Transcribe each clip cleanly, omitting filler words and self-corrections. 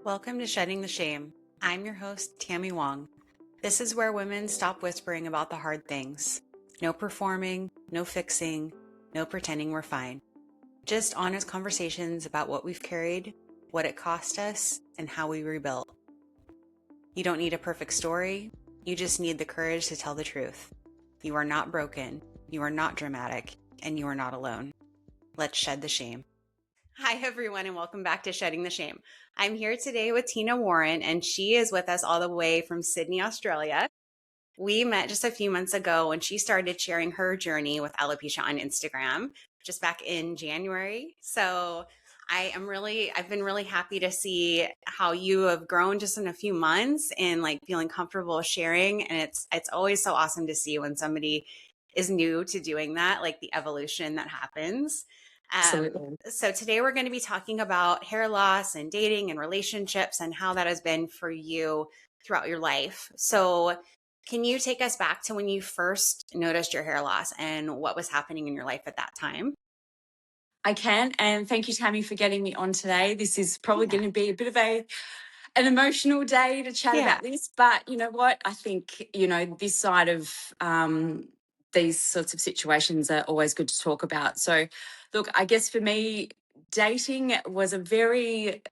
Welcome to Shedding the Shame. I'm your host, Tammy Wong. This is where women stop whispering about the hard things. No performing, no fixing, no pretending we're fine. Just honest conversations about what we've carried, what it cost us, and how we rebuilt. You don't need a perfect story. You just need the courage to tell the truth. You are not broken. You are not dramatic. And you are not alone. Let's shed the shame. Hi, everyone, and welcome back to Shedding the Shame. I'm here today with Tina Warren, and she is with us all the way from Sydney, Australia. We met just a few months ago when she started sharing her journey with alopecia on Instagram, just back in January. So I've been really happy to see how you have grown just in a few months and like feeling comfortable sharing. And it's always so awesome to see when somebody is new to doing that, like the evolution that happens. Absolutely. So today we're going to be talking about hair loss and dating and relationships and how that has been for you throughout your life. So can you take us back to when you first noticed your hair loss and what was happening in your life at that time? I can. And thank you, Tammy, for getting me on today. This is probably going to be a bit of an emotional day to chat Yeah. about this. But you know what? I think, this side of these sorts of situations are always good to talk about. So, look, I guess for me, dating was a very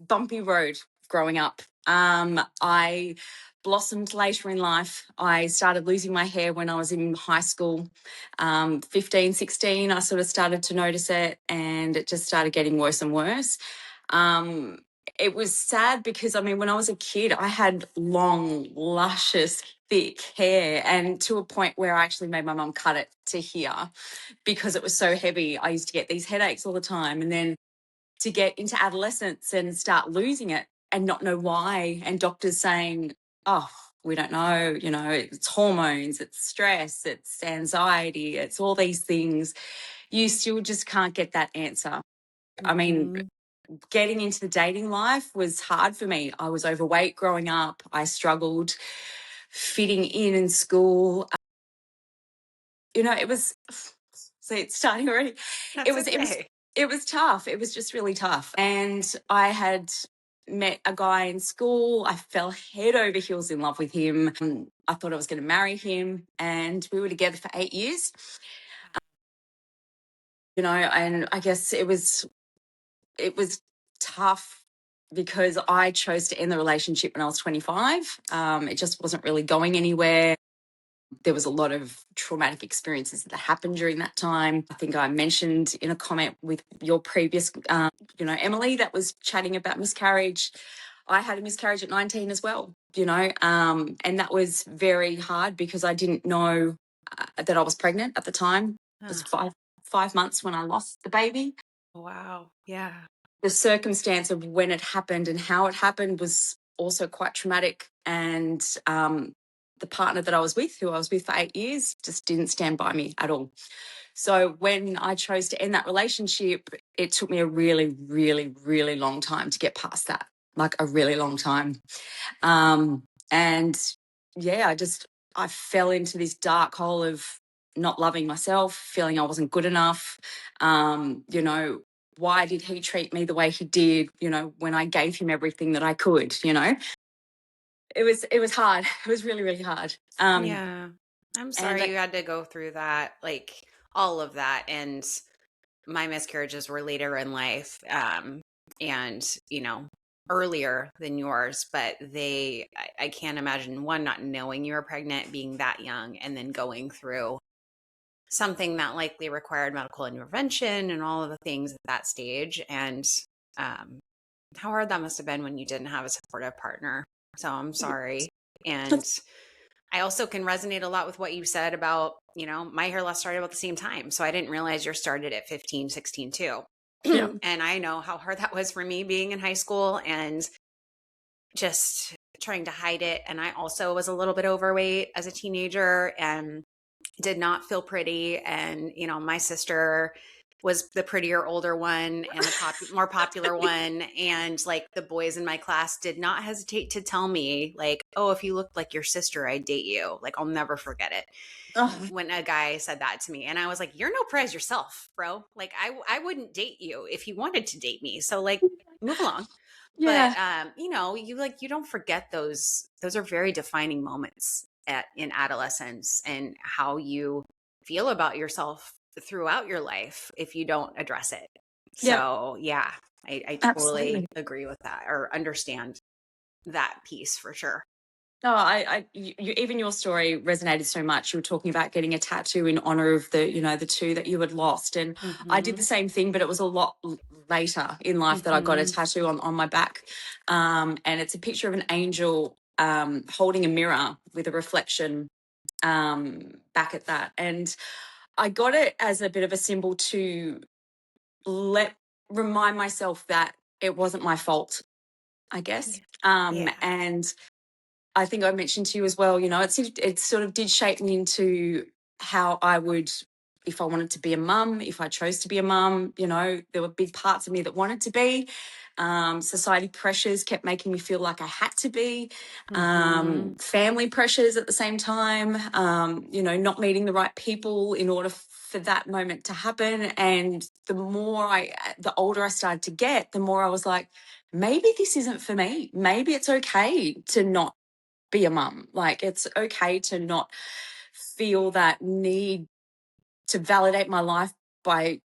bumpy road growing up. I blossomed later in life. I started losing my hair when I was in high school. 15, 16, I sort of started to notice it and it just started getting worse and worse. Um, it was sad because, when I was a kid, I had long, luscious, thick hair, and to a point where I actually made my mum cut it to here because it was so heavy. I used to get these headaches all the time. And then to get into adolescence and start losing it and not know why, and doctors saying, oh, we don't know, it's hormones, it's stress, it's anxiety, it's all these things. You still just can't get that answer. Mm-hmm. Getting into the dating life was hard for me. I was overweight growing up. I struggled fitting in school. It was, see, it's starting already. It That's was, it was, okay. it was tough. It was just really tough. And I had met a guy in school. I fell head over heels in love with him. I thought I was going to marry him, and we were together for 8 years. And I guess it was tough because I chose to end the relationship when I was 25. It just wasn't really going anywhere. There was a lot of traumatic experiences that happened during that time. I think I mentioned in a comment with your previous, Emily, that was chatting about miscarriage. I had a miscarriage at 19 as well, and that was very hard because I didn't know that I was pregnant at the time. It was Oh, 5 months when I lost the baby. wow. Yeah. The circumstance of when it happened and how it happened was also quite traumatic. And the partner that I was with, who I was with for 8 years, just didn't stand by me at all. So when I chose to end that relationship, it took me a really, really, really long time to get past that, like a really long time. And yeah, I fell into this dark hole of not loving myself, feeling I wasn't good enough. Why did he treat me the way he did, when I gave him everything that I could, It was hard. It was really, really hard. Yeah. I'm And sorry you had to go through that, like all of that. And my miscarriages were later in life, and earlier than yours, but I can't imagine one, not knowing you were pregnant, being that young, and then going through something that likely required medical intervention and all of the things at that stage. And um, how hard that must have been when you didn't have a supportive partner. So I'm sorry. And I also can resonate a lot with what you said about, my hair loss started about the same time. So I didn't realize yours started at 15, 16 too. yeah, And I know how hard that was for me being in high school and just trying to hide it. And I also was a little bit overweight as a teenager and did not feel pretty. And, my sister was the prettier older one and the more popular one. And like the boys in my class did not hesitate to tell me, like, oh, if you looked like your sister, I'd date you. Like, I'll never forget it oh, when a guy said that to me. And I was like, you're no prize yourself, bro. Like, I wouldn't date you if you wanted to date me. So, like, move along. But, Yeah. you don't forget those are very defining moments in adolescence and how you feel about yourself throughout your life if you don't address it. Yeah. So, yeah, I totally Absolutely. agree with that or understand that piece for sure. No, even your story resonated so much. You were talking about getting a tattoo in honor of the two that you had lost. And I did the Mhm. same thing, but it was a lot later in life that I got a Mhm. tattoo on my back. And it's a picture of an angel holding a mirror with a reflection back at that. And I got it as a bit of a symbol to let remind myself that it wasn't my fault, I guess. Yeah. Yeah. And I think I mentioned to you as well, it sort of did shape me into how I would, if I wanted to be a mum, if I chose to be a mum, there were big parts of me that wanted to be. Society pressures kept making me feel like I had to be. Mhm. Family pressures at the same time, not meeting the right people in order for that moment to happen. And the older I started to get, the more I was like, maybe this isn't for me. Maybe it's okay to not be a mum. Like, it's okay to not feel that need to validate my life by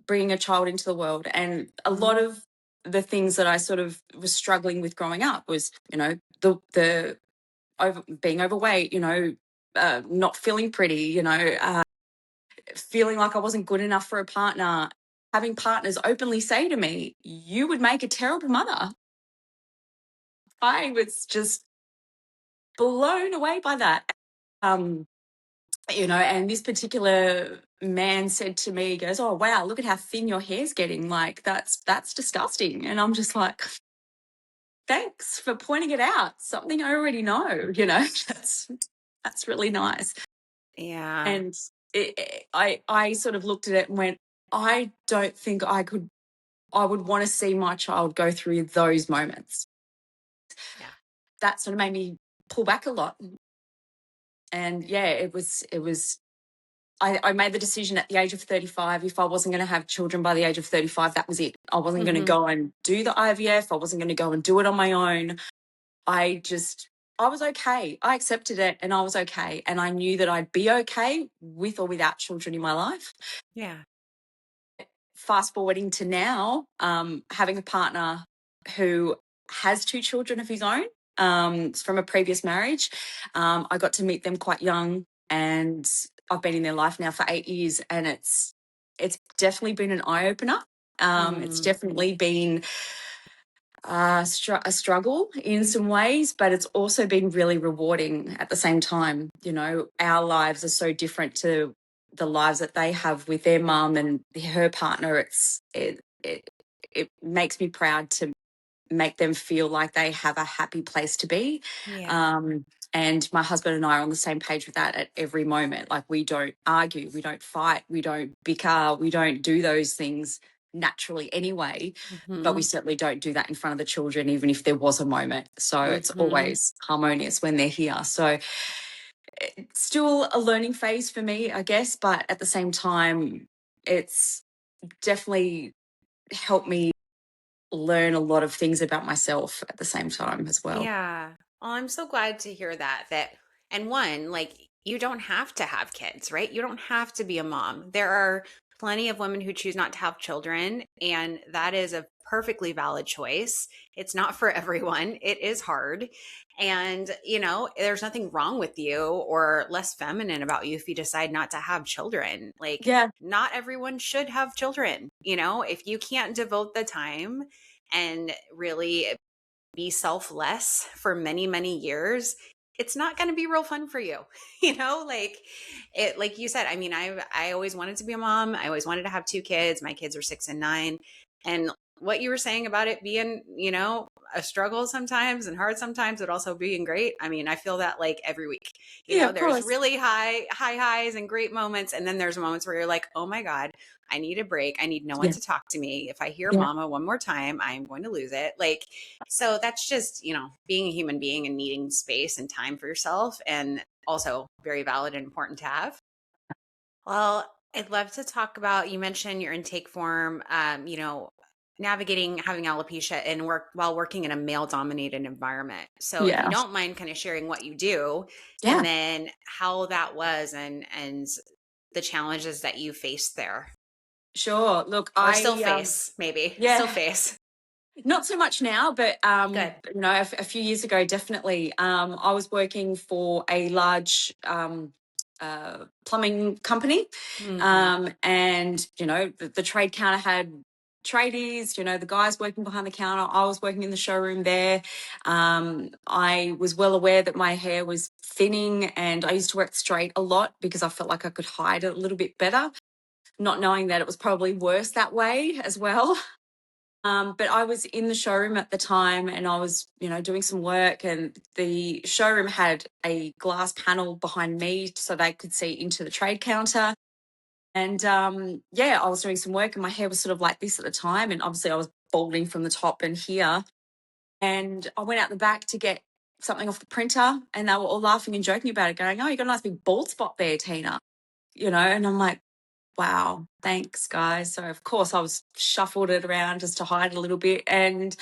bringing a child into the world. And a lot Mhm. of the things that I sort of was struggling with growing up was, the being overweight, not feeling pretty, feeling like I wasn't good enough for a partner, having partners openly say to me, "You would make a terrible mother." I was just blown away by that. Um, and this particular man said to me, he goes, "Oh wow, look at how thin your hair's getting. Like, that's disgusting." And I'm just like, thanks for pointing it out. Something I already know, that's really nice. Yeah. And I sort of looked at it and went, I don't think I would want to see my child go through those moments. Yeah. That sort of made me pull back a lot. And yeah, it was I made the decision at the age of 35. If I wasn't going to have children by the age of 35, that was it. I wasn't going to Mhm. go and do the IVF. I wasn't going to go and do it on my own. I was okay. I accepted it and I was okay. And I knew that I'd be okay with or without children in my life. Yeah. Fast forwarding to now, having a partner who has two children of his own, from a previous marriage. I got to meet them quite young, and I've been in their life now for 8 years, and it's definitely been an eye opener. It's Mm. definitely been a struggle in some ways, but it's also been really rewarding at the same time. Our lives are so different to the lives that they have with their mum and her partner. It makes me proud to make them feel like they have a happy place to be. Yeah. Um, and my husband and I are on the same page with that at every moment. Like, we don't argue, we don't fight, we don't bicker, we don't do those things naturally anyway, but we Mhm. certainly don't do that in front of the children, even if there was a moment. So it's Mhm. always harmonious when they're here. So it's still a learning phase for me, I guess, but at the same time, it's definitely helped me learn a lot of things about myself at the same time as well. Yeah. Oh, I'm so glad to hear that. And one, like, you don't have to have kids, right? You don't have to be a mom. There are plenty of women who choose not to have children, and that is a perfectly valid choice. It's not for everyone. It is hard. And, there's nothing wrong with you or less feminine about you if you decide not to have children. Like, Yeah. not everyone should have children. If you can't devote the time and really be selfless for many, many years, it's not going to be real fun for you. Like you said, I mean, I always wanted to be a mom. I always wanted to have two kids. My kids are 6 and 9. And what you were saying about it being, a struggle sometimes and hard sometimes, but also being great. I mean, I feel that like every week. Yeah, of There's course. really high highs and great moments. And then there's moments where you're like, oh my God, I need a break. I need no one Yeah. to talk to me. If I hear Yeah. mama one more time, I'm going to lose it. So that's just, being a human being and needing space and time for yourself, and also very valid and important to have. Well, I'd love to talk about, you mentioned your intake form. navigating having alopecia and work while working in a male dominated environment. So if you Yeah. don't mind kind of sharing what you do and Yeah. then how that was and the challenges that you faced there Sure. Look, or still face, maybe still yeah, face. not so much now, but Good. a few years ago, definitely. I was working for a large plumbing company, Hmm. and the trade counter had tradies. The guys working behind the counter. I was working in the showroom there. I was well aware that my hair was thinning, and I used to work straight a lot because I felt like I could hide it a little bit better, not knowing that it was probably worse that way as well. But I was in the showroom at the time, and I was, doing some work, and the showroom had a glass panel behind me so they could see into the trade counter. And yeah, I was doing some work and my hair was sort of like this at the time. And obviously I was balding from the top and here. And I went out the back to get something off the printer, and they were all laughing and joking about it, going, "Oh, you got a nice big bald spot there, Tina." And I'm like, wow, thanks, guys. So, of course, I was shuffled it around just to hide a little bit and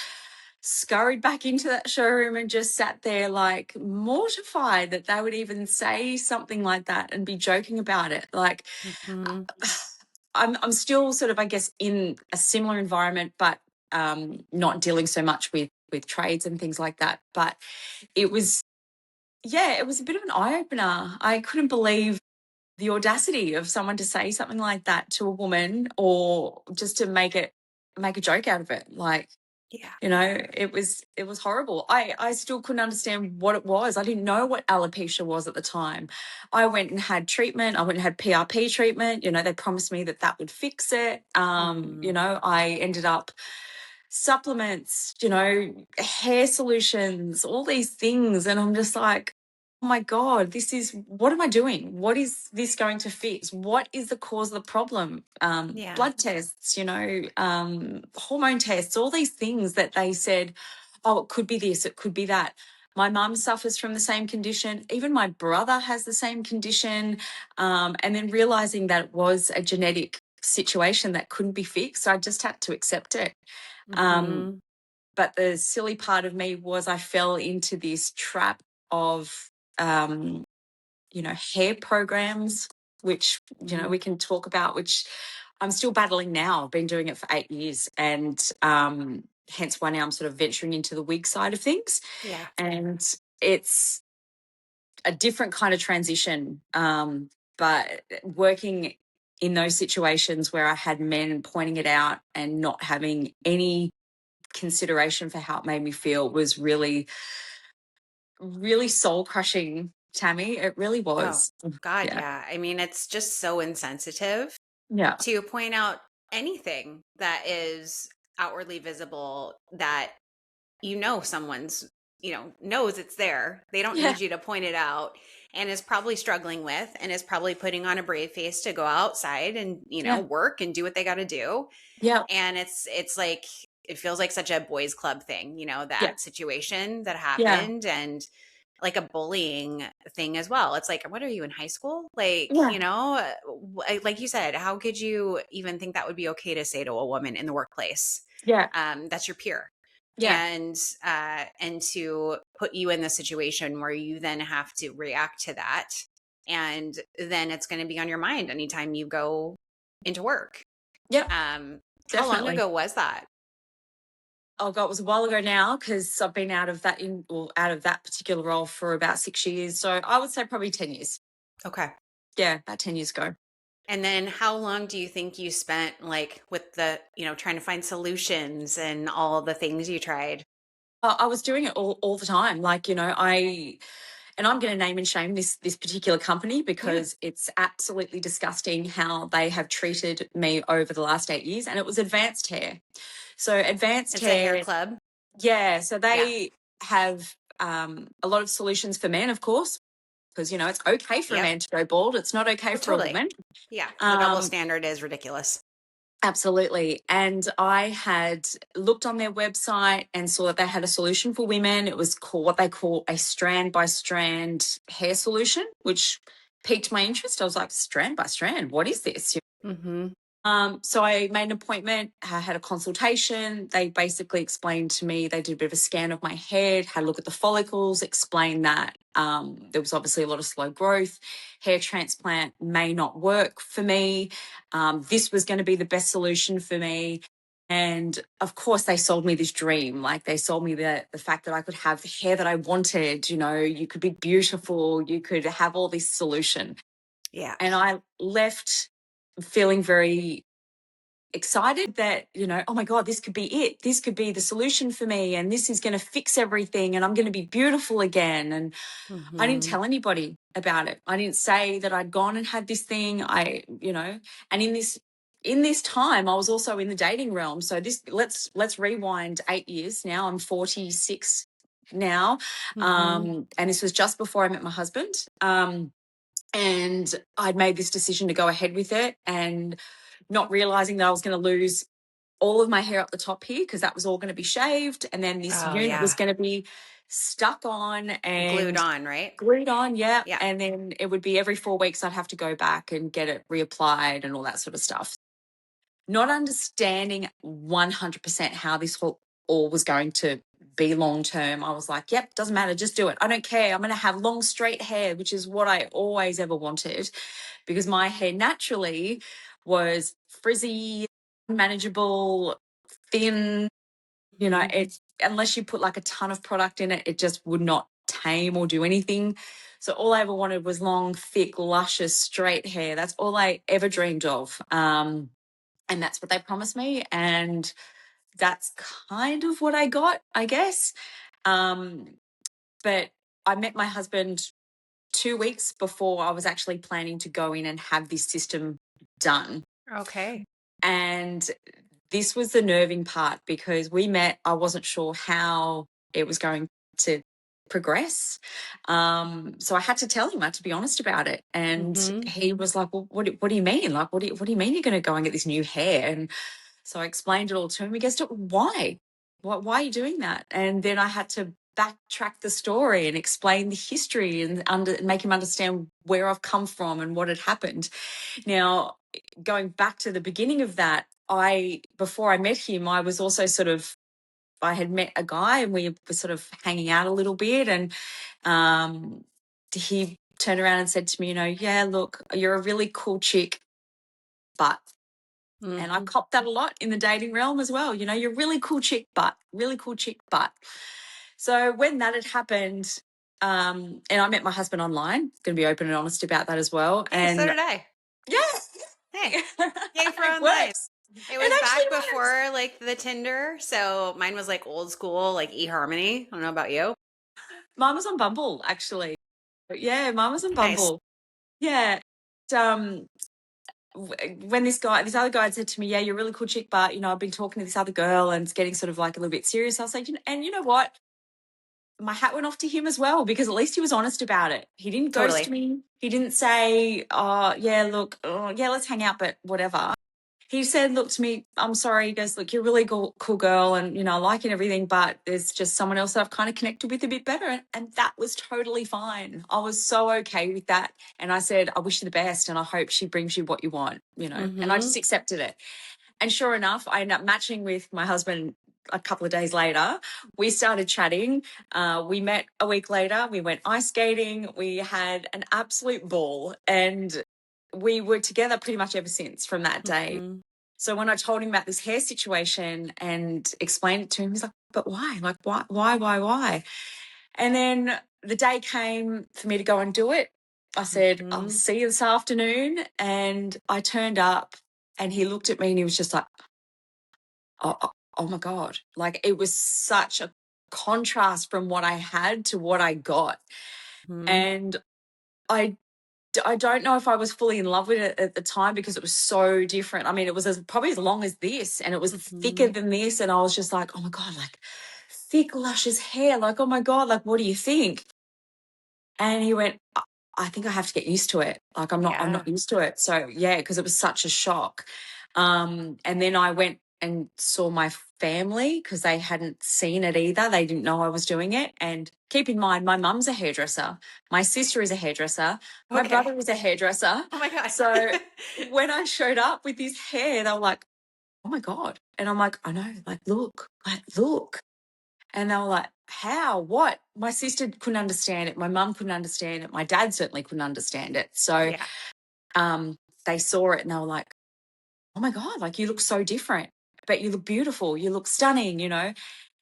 scurried back into that showroom and just sat there like mortified that they would even say something like that and be joking about it. Like, Hmm. I'm still sort of, I guess, in a similar environment, but not dealing so much with trades and things like that. But it was, yeah, it was a bit of an eye opener. I couldn't believe the audacity of someone to say something like that to a woman, or just to make a joke out of it. Like, Yeah. it was horrible. I still couldn't understand what it was. I didn't know what alopecia was at the time. I went and had treatment. I went and had PRP treatment. They promised me that that would fix it. Mm. I ended up supplements, hair solutions, all these things. And I'm just like, oh my God, what am I doing? What is this going to fix? What is the cause of the problem? Yeah. Blood tests, hormone tests, all these things that they said, oh, it could be this, it could be that. My mum suffers from the same condition. Even my brother has the same condition. And then realizing that it was a genetic situation that couldn't be fixed. So I just had to accept it. Um, Hmm. but the silly part of me was I fell into this trap of, um, hair programs, which, Hmm. we can talk about, which I'm still battling now. I've been doing it for 8 years, and hence why now I'm sort of venturing into the wig side of things. Yeah. And it's a different kind of transition. But working in those situations where I had men pointing it out and not having any consideration for how it made me feel was really, really soul crushing, Tammy. It really Oh, was. God, Yeah. yeah. I mean, it's just so insensitive Yeah. to point out anything that is outwardly visible that someone's, knows it's there. They don't Yeah. need you to point it out and is probably struggling with and is probably putting on a brave face to go outside and, Yeah. work and do what they got to do. Yeah. And it's like it feels like such a boys club thing, Yeah. that situation that Yeah. happened and like a bullying thing as well. It's like, what are you in high school? Like, Yeah. like you said, how could you even think that would be okay to say to a woman in the workplace? Yeah. That's your peer. Yeah. And to put you in the situation where you then have to react to that. And then it's going to be on your mind anytime you go into work. Yeah. How long Definitely. ago was that? Oh God, it was a while ago now, because I've been out of that particular role for about 6 years. So I would say probably 10 years. Okay. Yeah, about 10 years ago. And then how long do you think you spent like with the, trying to find solutions and all the things you tried? I was doing it all the time. Like, and I'm going to name and shame this particular company, Yeah. because it's absolutely disgusting how they have treated me over the last 8 years. And it was Advanced Hair. So Advanced It's a hair Hair, club. yeah. So Yeah. they have a lot of solutions for men, of course, because it's okay for a Yep. man to go bald. It's not okay Oh, for a totally. woman. Yeah. The double Um, standard is ridiculous. Absolutely. And I had looked on their website and saw that they had a solution for women. It was called what they call a strand by strand hair solution, which piqued my interest. I was like, strand by strand, what is this? Mm-hmm. So I made an appointment, I had a consultation. They basically explained to me, they did a bit of a scan of my head, had a look at the follicles, explained that there was obviously a lot of slow growth. Hair transplant may not work for me. This was going to be the best solution for me. And of course, they sold me this dream. Like, they sold me the fact that I could have the hair that I wanted. You know, you could be beautiful, you could have all this solution. Yeah. And I left feeling very excited that, oh my God, this could be it. This could be the solution for me. And this is going to fix everything. And I'm going to be beautiful again. And I didn't tell anybody about it. I didn't say that I'd gone and had this thing. And in this time, I was also in the dating realm. So let's rewind 8 years now. I'm 46 now. And this was just before I met my husband. And I'd made this decision to go ahead with it, and not realizing that I was going to lose all of my hair up the top here, because that was all going to be shaved. And then this Oh, unit was yeah. going to be stuck on Glued and on, right? glued on. Yeah. Yeah. And then it would be every 4 weeks I'd have to go back and get it reapplied and all that sort of stuff. Not understanding 100% how this all was going to be long term, I was like, yep, doesn't matter, just do it. I don't care. I'm going to have long, straight hair, which is what I always ever wanted, because my hair naturally was frizzy, manageable, thin. It's, unless you put like a ton of product in it, it just would not tame or do anything. So all I ever wanted was long, thick, luscious, straight hair. That's all I ever dreamed of. And that's what they promised me. And that's kind of what I got, I guess. But I met my husband 2 weeks before I was actually planning to go in and have this system done. Okay. And this was the nerving part, because we met, I wasn't sure how it was going to progress. So I had to tell him, I had to be honest about it. And he was like, well, what do you mean? Like, what do you mean you're going to go and get this new hair? And so I explained it all to him. He goes, why? Why are you doing that? And then I had to backtrack the story and explain the history and make him understand where I've come from and what had happened. Now, going back to the beginning of that, before I met him, I was also I had met a guy and we were sort of hanging out a little bit, and he turned around and said to me, yeah, look, you're a really cool chick, but and I copped that a lot in the dating realm as well. You're really cool chick, but really cool chick, but. So when that had happened, and I met my husband online, going to be open and honest about that as well. Hey, so And did I. yeah, Hey, yay for it online. works. It It was actually back works. before like the Tinder. So mine was like old school, like eHarmony. I don't know about you. Mine was on Bumble, actually. Yeah, mine was on Nice. Bumble. Yeah. When this other guy had said to me, yeah, you're a really cool chick, but, I've been talking to this other girl and it's getting sort of like a little bit serious. I was like, and you know what? My hat went off to him as well, because at least he was honest about it. He didn't ghost Totally. me. He didn't say, oh, yeah, look, oh, yeah, let's hang out, but whatever. He said, look, to me, I'm sorry. He goes, look, you're a really cool girl and, I like it and everything, but there's just someone else that I've kind of connected with a bit better. And that was totally fine. I was so okay with that. And I said, I wish you the best and I hope she brings you what you want, and I just accepted it. And sure enough, I ended up matching with my husband a couple of days later. We started chatting. We met a week later. We went ice skating. We had an absolute ball. And we were together pretty much ever since from that day. So when I told him about this hair situation and explained it to him, he's like, but why? Like, why? And then the day came for me to go and do it. I said, I'll see you this afternoon. And I turned up and he looked at me and he was just like, oh my God. Like, it was such a contrast from what I had to what I got. And I don't know if I was fully in love with it at the time, because it was so different. I mean, it was probably as long as this, and it was thicker than this. And I was just like, oh my God, like thick, luscious hair. Like, oh my God, like, what do you think? And he went, I think I have to get used to it. Like, I'm not used to it. So yeah, because it was such a shock. And then I went and saw my family because they hadn't seen it either. They didn't know I was doing it. And keep in mind, my mum's a hairdresser. My sister is a hairdresser. My Okay. brother is a hairdresser. Oh my God. So when I showed up with this hair, they were like, oh my God. And I'm like, I know, like, look. And they were like, how? What? My sister couldn't understand it. My mum couldn't understand it. My dad certainly couldn't understand it. So Yeah. they saw it and they were like, oh my God, like you look so different, but you look beautiful. You look stunning,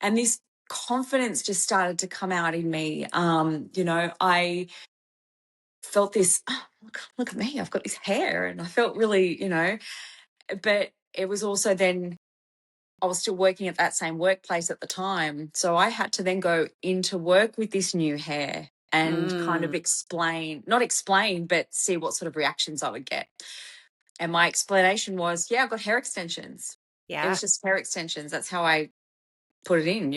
And this confidence just started to come out in me. I felt this, oh, look at me. I've got this hair. And I felt really, but it was also then I was still working at that same workplace at the time. So I had to then go into work with this new hair and kind of Mm. not explain, but see what sort of reactions I would get. And my explanation was, yeah, I've got hair extensions. It Yeah. was just hair extensions. That's how I put it in,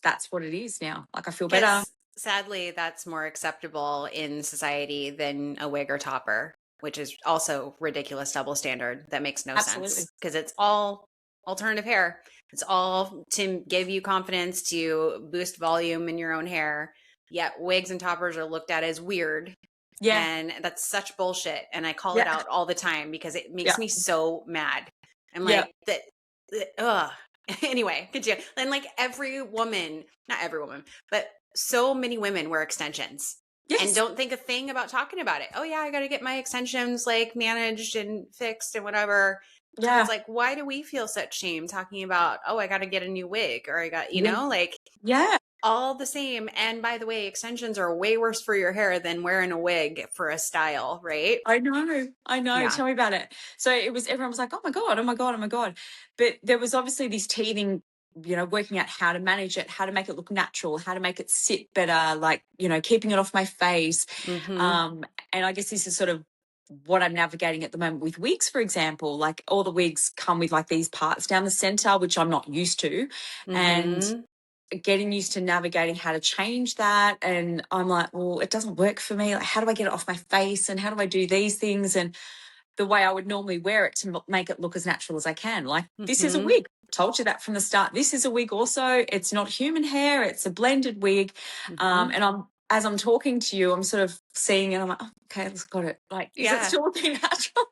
that's what it is now. Like I feel better. Because sadly, that's more acceptable in society than a wig or topper, which is also ridiculous double standard that makes no Absolutely. sense because it's all alternative hair. It's all to give you confidence, to boost volume in your own hair. Yet wigs and toppers are looked at as weird. Yeah. And that's such bullshit. And I call it Yeah. out all the time because it makes Yeah. me so mad. I'm Yeah. like, ugh. Anyway, continue. And like every woman, not every woman, but so many women wear extensions and Yes. don't think a thing about talking about it. Oh yeah, I got to get my extensions like managed and fixed and whatever. And it's Yeah. like, why do we feel such shame talking about, oh, I got to get a new wig or I got, Yeah. like Yeah. all the same. And by the way, extensions are way worse for your hair than wearing a wig for a style, right? I know. Yeah. Tell me about it. So everyone was like, oh my God, oh my God, oh my God. But there was obviously this teething, working out how to manage it, how to make it look natural, how to make it sit better, like, keeping it off my face. Mm-hmm. And I guess this is sort of what I'm navigating at the moment with wigs, for example. Like all the wigs come with like these parts down the center, which I'm not used to. And Mm-hmm. getting used to navigating how to change that. And I'm like, well, it doesn't work for me. Like, how do I get it off my face? And how do I do these things? And the way I would normally wear it to make it look as natural as I can. Like, this is a Mm-hmm. wig. Told you that from the start. This is a wig also. It's not human hair. It's a blended wig. Mm-hmm. And as I'm talking to you, I'm sort of seeing it. I'm like, oh, okay, let's got it. Like, is it Yeah. still looking natural?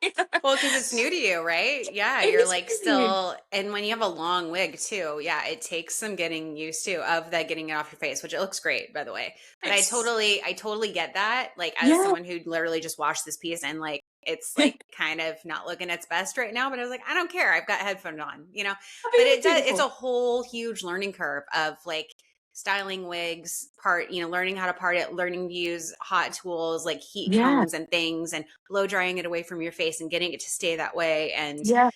Well, because it's new to you, right? Yeah, It you're is like crazy. still, and when you have a long wig too, yeah, it takes some getting used to of that getting it off your face, which it looks great, by the way. But It's, I totally get that. Like as yeah. someone who literally just washed this piece and like it's like kind of not looking its best right now, but I was like, I don't care. I've got headphones on. I But mean, it it's does, it's beautiful. a whole huge learning curve of like styling wigs, learning how to part it, learning to use hot tools like heat Yeah. combs and things and blow drying it away from your face and getting it to stay that way. And, Yeah.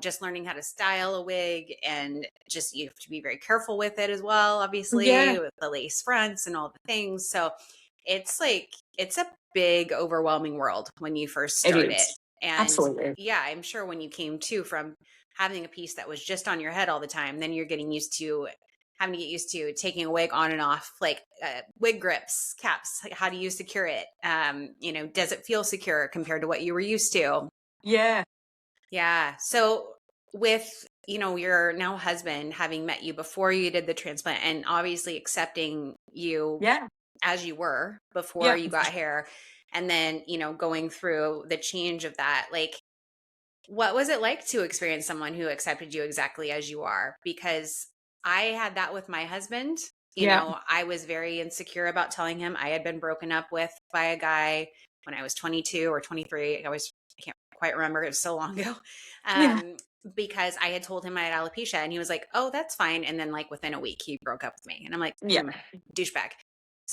just learning how to style a wig and just you have to be very careful with it as well, Yeah. obviously, with the lace fronts and all the things. So it's a big, overwhelming world when you first It start it. is. And Absolutely. yeah, I'm sure when you came to from having a piece that was just on your head all the time, then you're getting used to having to get used to taking a wig on and off, like wig grips, caps, like how do you secure it? Does it feel secure compared to what you were used to? Yeah. Yeah. So with, your now husband having met you before you did the transplant and obviously accepting you Yeah. as you were before Yeah. you got hair and then, going through the change of that, like what was it like to experience someone who accepted you exactly as you are? Because I had that with my husband. Yeah. I was very insecure about telling him I had been broken up with by a guy when I was 22 or 23. I can't quite remember. It was so long ago. Yeah. Um, because I had told him I had alopecia and he was like, oh, that's fine. And then like within a week, he broke up with me. And I'm like, Yeah. douchebag.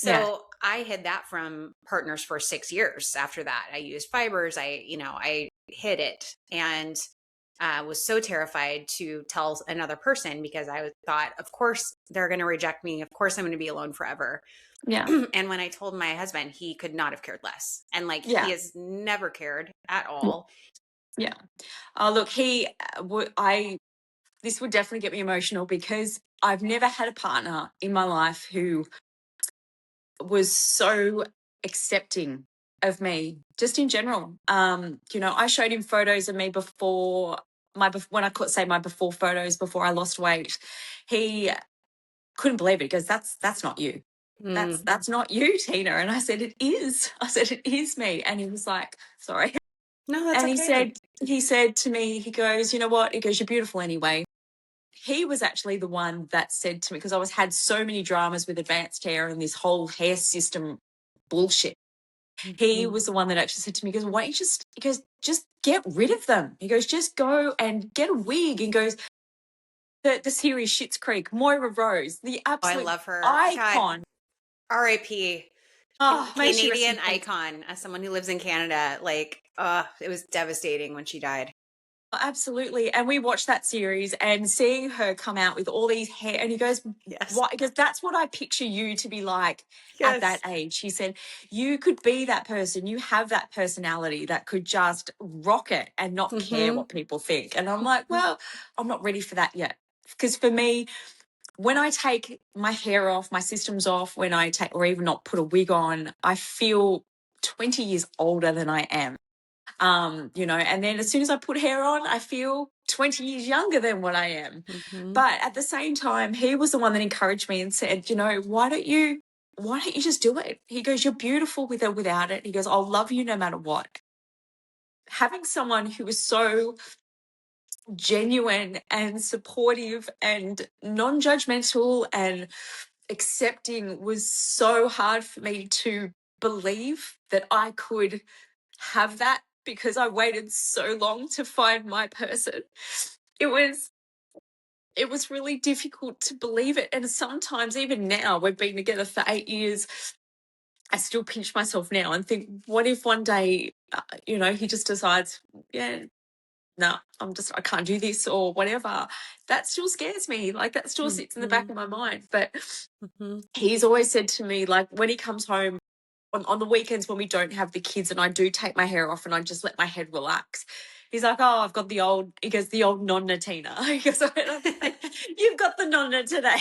Yeah. So I hid that from partners for 6 years after that. I used fibers. I hid it and was so terrified to tell another person because I thought, of course, they're going to reject me. Of course, I'm going to be alone forever. Yeah. And when I told my husband, he could not have cared less. And like, he Yeah. has never cared at Yeah. all. Yeah. Look, this would definitely get me emotional because I've never had a partner in my life who was so accepting of me, just in general. I showed him photos of me before when I could say my before photos before I lost weight, he couldn't believe it. He goes, that's not you. That's not you, Tina. And I said, it is. I said, it is me. And he was like, sorry. No, that's And okay. he said to me, he goes, you know what? He goes, you're beautiful anyway. He was actually the one that said to me, because I had so many dramas with advanced hair and this whole hair system bullshit. He was the one that actually said to me, he goes, why don't you just get rid of them. He goes, just go and get a wig. And goes, the series Schitt's Creek, Moira Rose, the Oh, I absolute love her. God, icon. R.I.P. Oh, may she rest in Canadian peace. icon. As someone who lives in Canada, like, it was devastating when she died. Absolutely. And we watched that series and seeing her come out with all these hair, and he goes, Yes. what? Because that's what I picture you to be like at that Yes. age. He said, you could be that person. You have that personality that could just rock it and not care what people think. And I'm like, well, I'm not ready for that yet. Because for me, when I take my hair off, my systems off, when I take, or even not put a wig on, I feel 20 years older than I am. And then as soon as I put hair on, I feel 20 years younger than what I am. But at the same time, he was the one that encouraged me and said, why don't you just do it? He goes, you're beautiful with or without it. He goes, I'll love you no matter what. Having someone who is so genuine and supportive and non-judgmental and accepting was so hard for me to believe that I could have that, because I waited so long to find my person. It was really difficult to believe it. And sometimes, even now, we've been together for 8 years, I still pinch myself now and think, what if one day, he just decides, yeah, no, I can't do this or whatever. That still scares me. Like, that still sits in the back of my mind. But he's always said to me, like, when he comes home, on the weekends when we don't have the kids and I do take my hair off and I just let my head relax, he's like, oh, I've got the old nonna Tina. He goes, I'm like, you've got the nonna today,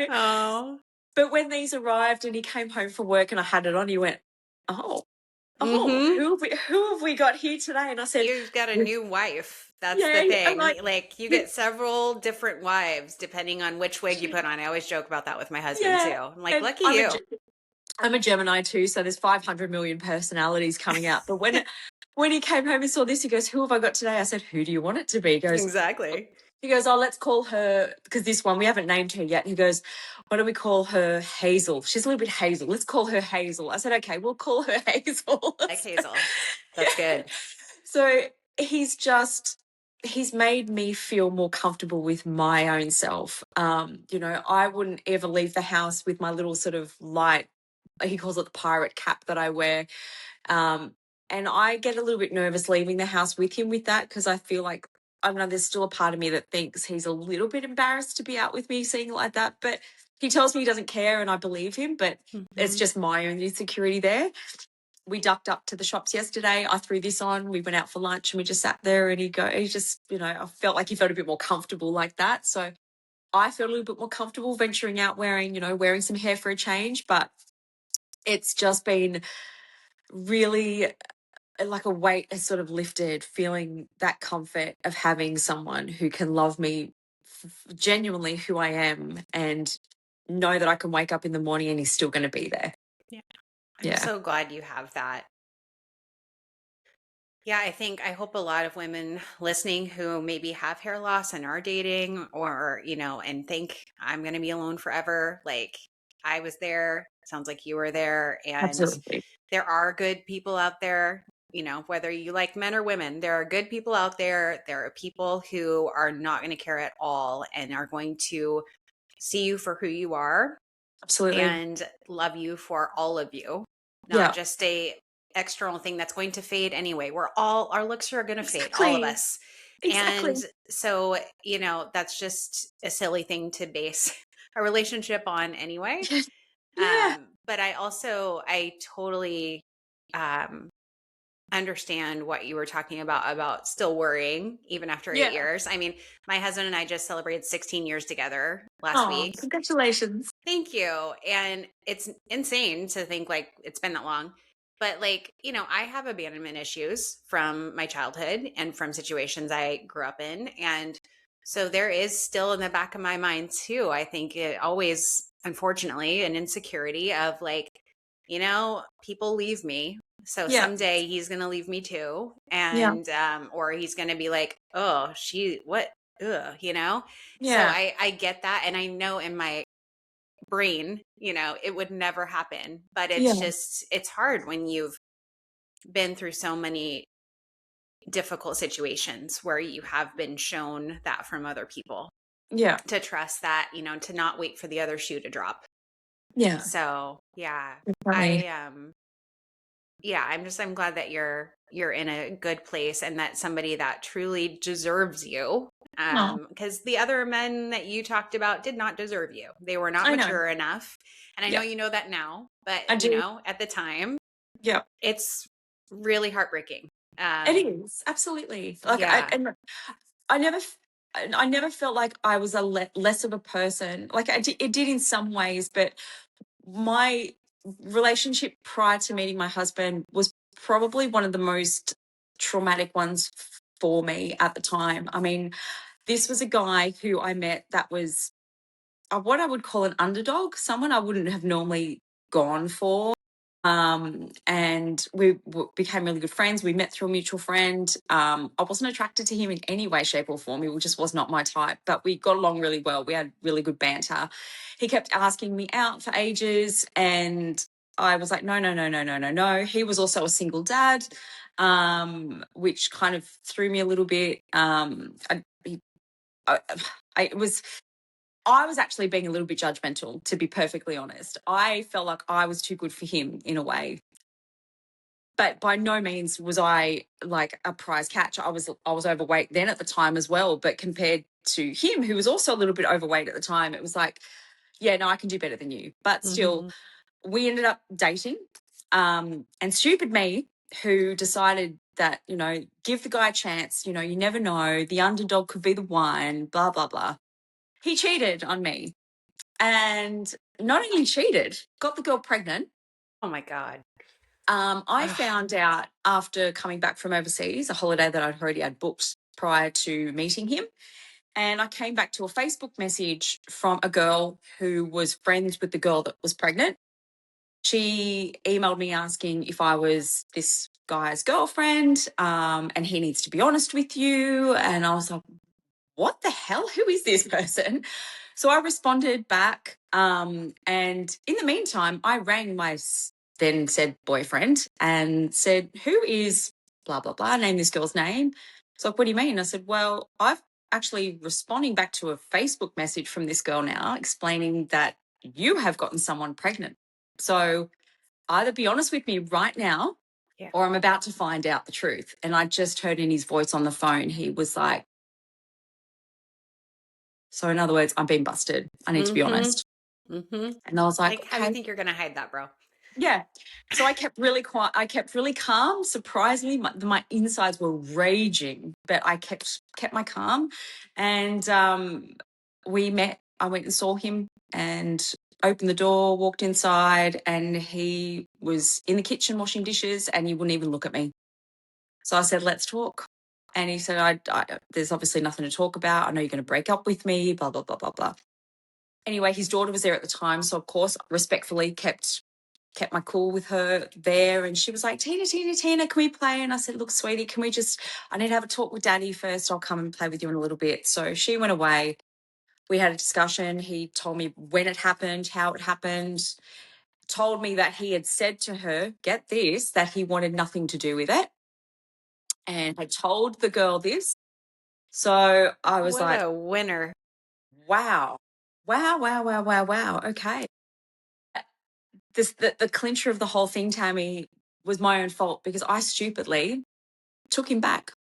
Oh. But when these arrived and he came home from work and I had it on, he went, oh, who have we got here today? And I said, You've got a new wife. That's the yeah, I'm thing. like, Like, you get several different wives depending on which wig you put on. I always joke about that with my husband too. yeah. I'm like, And lucky you. I'm a Gemini too, so there's 500 million personalities coming out. But when he came home and saw this, he goes, who have I got today? I said, who do you want it to be? Exactly. He goes, oh, let's call her, because this one, we haven't named her yet. He goes, why don't we call her Hazel? She's a little bit Hazel. Let's call her Hazel. I said, okay, we'll call her Hazel. Like Hazel. That's good. So he's made me feel more comfortable with my own self. I wouldn't ever leave the house with my little sort of light, he calls it the pirate cap that I wear. And I get a little bit nervous leaving the house with him with that, because I feel like, I don't know, there's still a part of me that thinks he's a little bit embarrassed to be out with me seeing it like that. But he tells me he doesn't care and I believe him, but it's just my own insecurity there. We ducked up to the shops yesterday. I threw this on. We went out for lunch and we just sat there and he just, I felt like he felt a bit more comfortable like that. So I felt a little bit more comfortable venturing out wearing some hair for a change. But it's just been really like a weight has sort of lifted, feeling that comfort of having someone who can love me genuinely who I am and know that I can wake up in the morning and he's still going to be there. Yeah. I'm Yeah. so glad you have that. Yeah, I hope a lot of women listening who maybe have hair loss and are dating or, and think I'm going to be alone forever. Like, I was there. Sounds like you were there. And Absolutely. there are good people out there, whether you like men or women, there are good people out there. There are people who are not going to care at all and are going to see you for who you are Absolutely. and love you for all of you, not Yeah. just a external thing that's going to fade anyway. Our looks are going to fade, all of Exactly. us. Exactly. And so, that's just a silly thing to base a relationship on anyway. Yeah. But I totally understand what you were talking about still worrying even after 8 Yeah. years. I mean, my husband and I just celebrated 16 years together last Oh, week. congratulations. Thank you. And it's insane to think like it's been that long. But like, I have abandonment issues from my childhood and from situations I grew up in. And so there is still in the back of my mind too, I think it always, unfortunately, an insecurity of like, people leave me. So Yeah. someday he's going to leave me too. Yeah. And, or he's going to be like, oh, what? Ugh. So Yeah. I get that. And I know in my brain, it would never happen, but Yeah. it's hard when you've been through so many difficult situations where you have been shown that from other people Yeah. to trust that, to not wait for the other shoe to drop. Yeah. So, yeah, Definitely. I, yeah, I'm glad that you're in a good place and that somebody that truly deserves you. No, Because the other men that you talked about did not deserve you. They were not I know. mature enough. And I know Yeah, you know that now, but I do. at the time, Yeah, it's really heartbreaking. it Um, is absolutely like yeah. and I never. I never felt like I was a less of a person. Like it did in some ways, but my relationship prior to meeting my husband was probably one of the most traumatic ones for me at the time. I mean, this was a guy who I met that was what I would call an underdog, someone I wouldn't have normally gone for. And we became really good friends. We met through a mutual friend. I wasn't attracted to him in any way, shape, or form. He just was not my type, but we got along really well. We had really good banter. He kept asking me out for ages, and I was like, no, no, no, no, no, no, no. He was also a single dad, which kind of threw me a little bit. I, it was I was actually being a little bit judgmental, to be perfectly honest. I felt like I was too good for him in a way. But by no means was I like a prize catch. I was overweight then at the time as well. But compared to him, who was also a little bit overweight at the time, it was like, yeah, no, I can do better than you. But still, Hmm. we ended up dating. And stupid me, who decided that, give the guy a chance, you never know, the underdog could be the one, blah, blah, blah. He cheated on me. And not only cheated, got the girl pregnant. Oh my God. I Ugh. found out after coming back from overseas, a holiday that I'd already had booked prior to meeting him. And I came back to a Facebook message from a girl who was friends with the girl that was pregnant. She emailed me asking if I was this guy's girlfriend, and he needs to be honest with you. And I was like, what the hell? Who is this person? So I responded back. And in the meantime, I rang my then said boyfriend and said, who is blah, blah, blah, name this girl's name. So what do you mean? I said, well, I've actually responding back to a Facebook message from this girl now explaining that you have gotten someone pregnant. So either be honest with me right now Yeah. or I'm about to find out the truth. And I just heard in his voice on the phone, he was like, so in other words, I'm being busted. I need to be Mm-hmm. honest. Mm-hmm. And I was like, Like, how do you okay, think you're gonna hide that, bro? yeah. So I kept really quiet. I kept really calm. Surprisingly, my insides were raging, but I kept my calm. And we met. I went and saw him and opened the door, walked inside, and he was in the kitchen washing dishes, and he wouldn't even look at me. So I said, let's talk. And he said, there's obviously nothing to talk about. I know you're going to break up with me, blah, blah, blah, blah, blah. Anyway, his daughter was there at the time. So, of course, respectfully kept my cool with her there. And she was like, Tina, Tina, Tina, can we play? And I said, look, sweetie, I need to have a talk with daddy first. I'll come and play with you in a little bit. So she went away. We had a discussion. He told me when it happened, how it happened, told me that he had said to her, get this, that he wanted nothing to do with it. And I told the girl this. So I was What like, a winner. wow, wow, wow, wow, wow, wow. Okay. The clincher of the whole thing, Tammy, was my own fault because I stupidly took him back.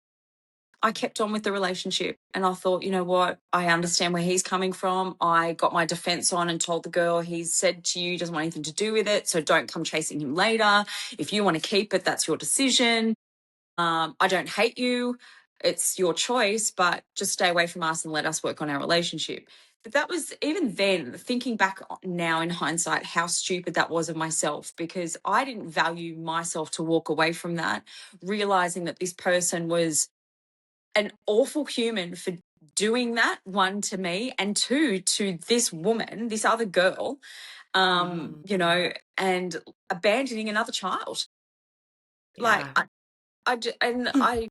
I kept on with the relationship and I thought, you know what? I understand where he's coming from. I got my defense on and told the girl, he said to you, he doesn't want anything to do with it. So don't come chasing him later. If you want to keep it, that's your decision. I don't hate you. It's your choice, but just stay away from us and let us work on our relationship. that was, even then, thinking back now in hindsight, how stupid that was of myself, because I didn't value myself to walk away from that, realizing that this person was an awful human for doing that, one, to me, and two, to this woman, this other girl, Hmm. and abandoning another child. Like, Yeah.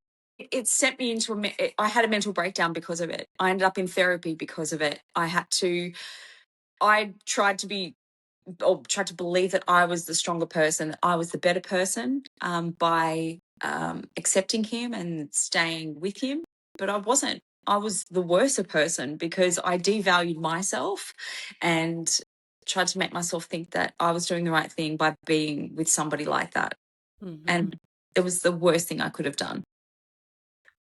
it sent me into I had a mental breakdown because of it. I ended up in therapy because of it. I tried to be, or tried to believe that I was the stronger person, that I was the better person, by accepting him and staying with him. But I wasn't. I was the worser person because I devalued myself and tried to make myself think that I was doing the right thing by being with somebody like that. Hmm. And it was the worst thing I could have done.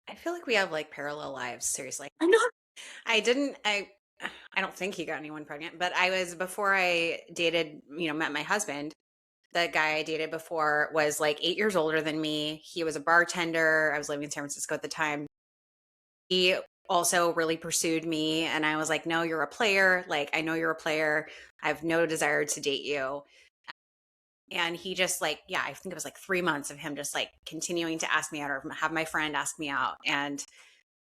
I feel like we have like parallel lives, seriously. I know. I didn't, I don't think he got anyone pregnant, but I was, before I dated, met my husband, the guy I dated before was like 8 years older than me. He was a bartender. I was living in San Francisco at the time. He also really pursued me. And I was like, no, you're a player. Like, I know you're a player. I have no desire to date you. And he just like, yeah, I think it was like 3 months of him just like continuing to ask me out or have my friend ask me out. And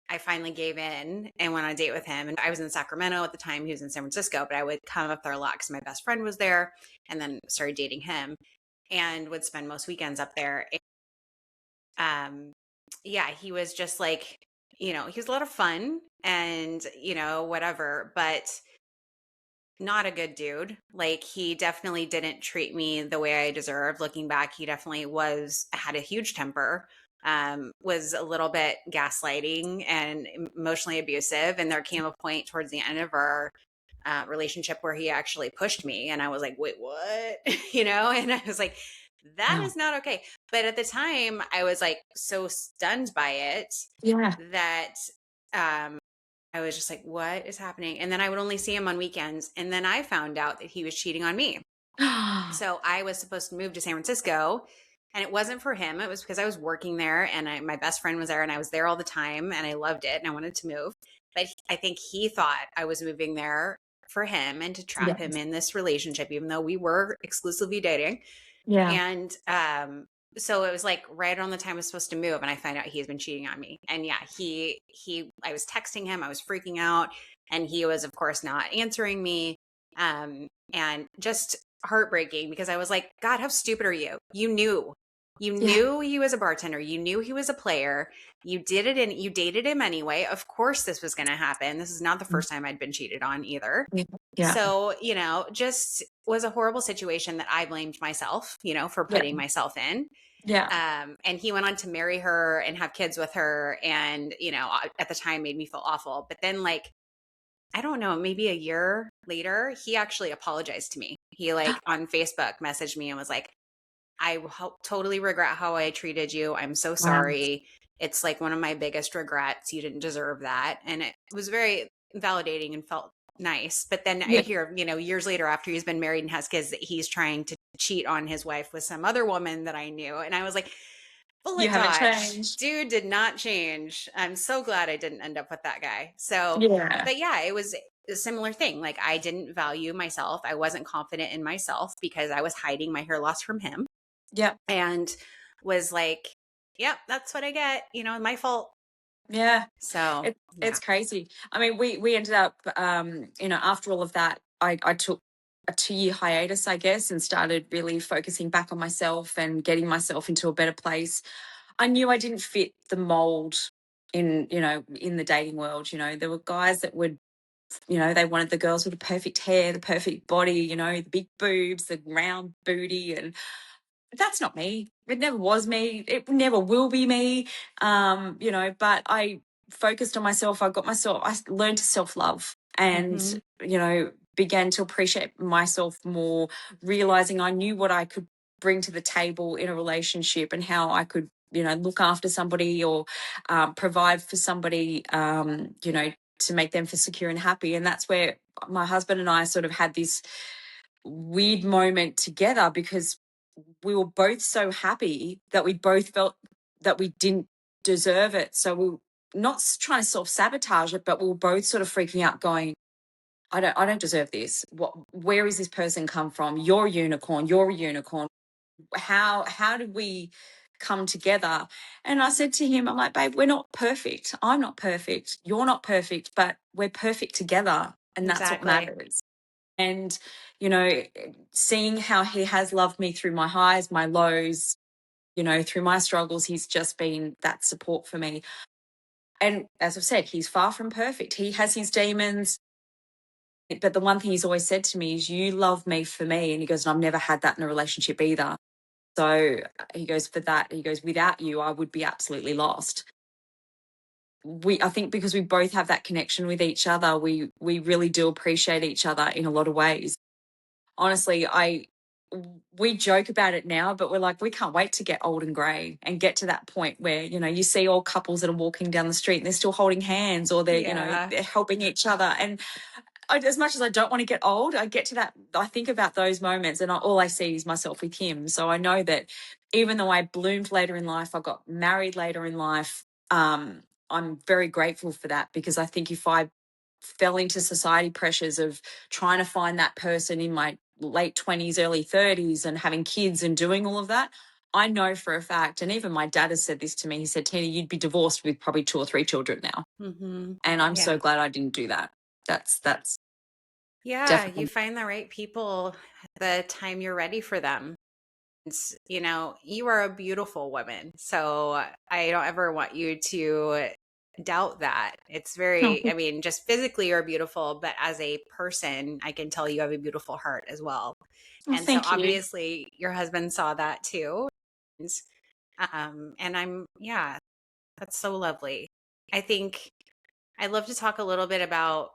I finally gave in and went on a date with him. And I was in Sacramento at the time. He was in San Francisco, but I would come up there a lot because my best friend was there, and then started dating him and would spend most weekends up there. um yeah, he was just like, he was a lot of fun and whatever, but not a good dude. Like, he definitely didn't treat me the way I deserved. Looking back, he definitely had a huge temper, was a little bit gaslighting and emotionally abusive. And there came a point towards the end of our relationship where he actually pushed me. And I was like, wait, what? And I was like, that Wow. is not okay. But at the time, I was like so stunned by it Yeah. that um, I was just like, what is happening? And then I would only see him on weekends. And then I found out that he was cheating on me. So I was supposed to move to San Francisco, and it wasn't for him. It was because I was working there, and my best friend was there, and I was there all the time, and I loved it, and I wanted to move. But I think he thought I was moving there for him and to trap him Yes. in this relationship, even though we were exclusively dating. Yeah. And so it was like right around the time I was supposed to move, and I find out he's been cheating on me. And yeah, I was texting him, I was freaking out, and he was, of course, not answering me. And just heartbreaking, because I was like, God, how stupid are you? You Yeah. knew he was a bartender. You knew he was a player. You did it, and you dated him anyway. Of course, this was going to happen. This is not the first time I'd been cheated on either. Yeah. Yeah. So, just was a horrible situation that I blamed myself, for Yeah. putting myself in. Yeah. And he went on to marry her and have kids with her. And, at the time made me feel awful. But then, like, I don't know, maybe a year later, he actually apologized to me. He, like, on Facebook messaged me and was like, totally regret how I treated you. I'm so Wow. sorry. It's like one of my biggest regrets. You didn't deserve that. And it was very validating and felt nice. But then I Yeah. hear, years later, after he's been married and has kids, that he's trying to cheat on his wife with some other woman that I knew. And I was like, You bullet haven't dodge. changed. Dude did not change. I'm so glad I didn't end up with that guy. So, Yeah. but yeah, it was a similar thing. Like, I didn't value myself. I wasn't confident in myself because I was hiding my hair loss from him, Yeah. and was like, yep, that's what I get, my fault. Yeah. So, It's yeah. crazy. I mean, we ended up, after all of that, I took a 2-year hiatus, I guess, and started really focusing back on myself and getting myself into a better place. I knew I didn't fit the mold in the dating world. There were guys that would, they wanted the girls with the perfect hair, the perfect body, the big boobs, the round booty, and that's not me. It never was me. It never will be me. But I focused on myself. I learned to self-love and, Hmm. began to appreciate myself more, realizing I knew what I could bring to the table in a relationship and how I could, look after somebody or provide for somebody, to make them feel secure and happy. And that's where my husband and I sort of had this weird moment together, because we were both so happy that we both felt that we didn't deserve it. So we were not trying to self-sabotage it, but we were both sort of freaking out going, I don't deserve this. Where is this person come from? You're a unicorn. You're a unicorn. How did we come together? And I said to him, I'm like, babe, we're not perfect. I'm not perfect. You're not perfect, but we're perfect together. And that's what Exactly. matters. And, seeing how he has loved me through my highs, my lows, through my struggles, he's just been that support for me. And as I've said, he's far from perfect. He has his demons. But the one thing he's always said to me is, you love me for me. And he goes, and I've never had that in a relationship either. So he goes, for that, he goes, without you, I would be absolutely lost. I think because we both have that connection with each other, we really do appreciate each other in a lot of ways. Honestly, we joke about it now, but we're like, we can't wait to get old and grey and get to that point where, you see all couples that are walking down the street and they're still holding hands, or Yeah. they're helping each other. And as much as I don't want to get old, I get to that, I think about those moments, and all I see is myself with him. So I know that even though I bloomed later in life, I got married later in life, I'm very grateful for that, because I think if I fell into society pressures of trying to find that person in my late 20s, early 30s, and having kids and doing all of that, I know for a fact, and even my dad has said this to me, he said, Tina, you'd be divorced with probably 2 or 3 children now. Mm-hmm. And I'm so Yeah. glad I didn't do that. That's Yeah. You definitely. find the right people the time you're ready for them. You are a beautiful woman. So I don't ever want you to doubt that. It's very, I mean, just physically you're beautiful, but as a person, I can tell you have a beautiful heart as well. Well, And so thank you. obviously your husband saw that too. And yeah, that's so lovely. I think I'd love to talk a little bit about,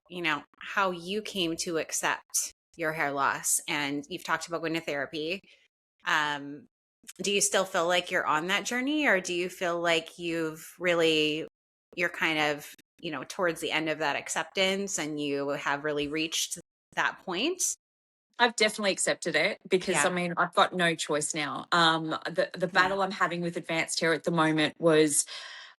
how you came to accept your hair loss. And you've talked about going to therapy. Um, do you still feel like you're on that journey, or do you feel like you're kind of, towards the end of that acceptance and you have really reached that point? I've definitely accepted it, because I Yeah. mean, I've got no choice now. The Yeah. battle I'm having with advanced hair at the moment was,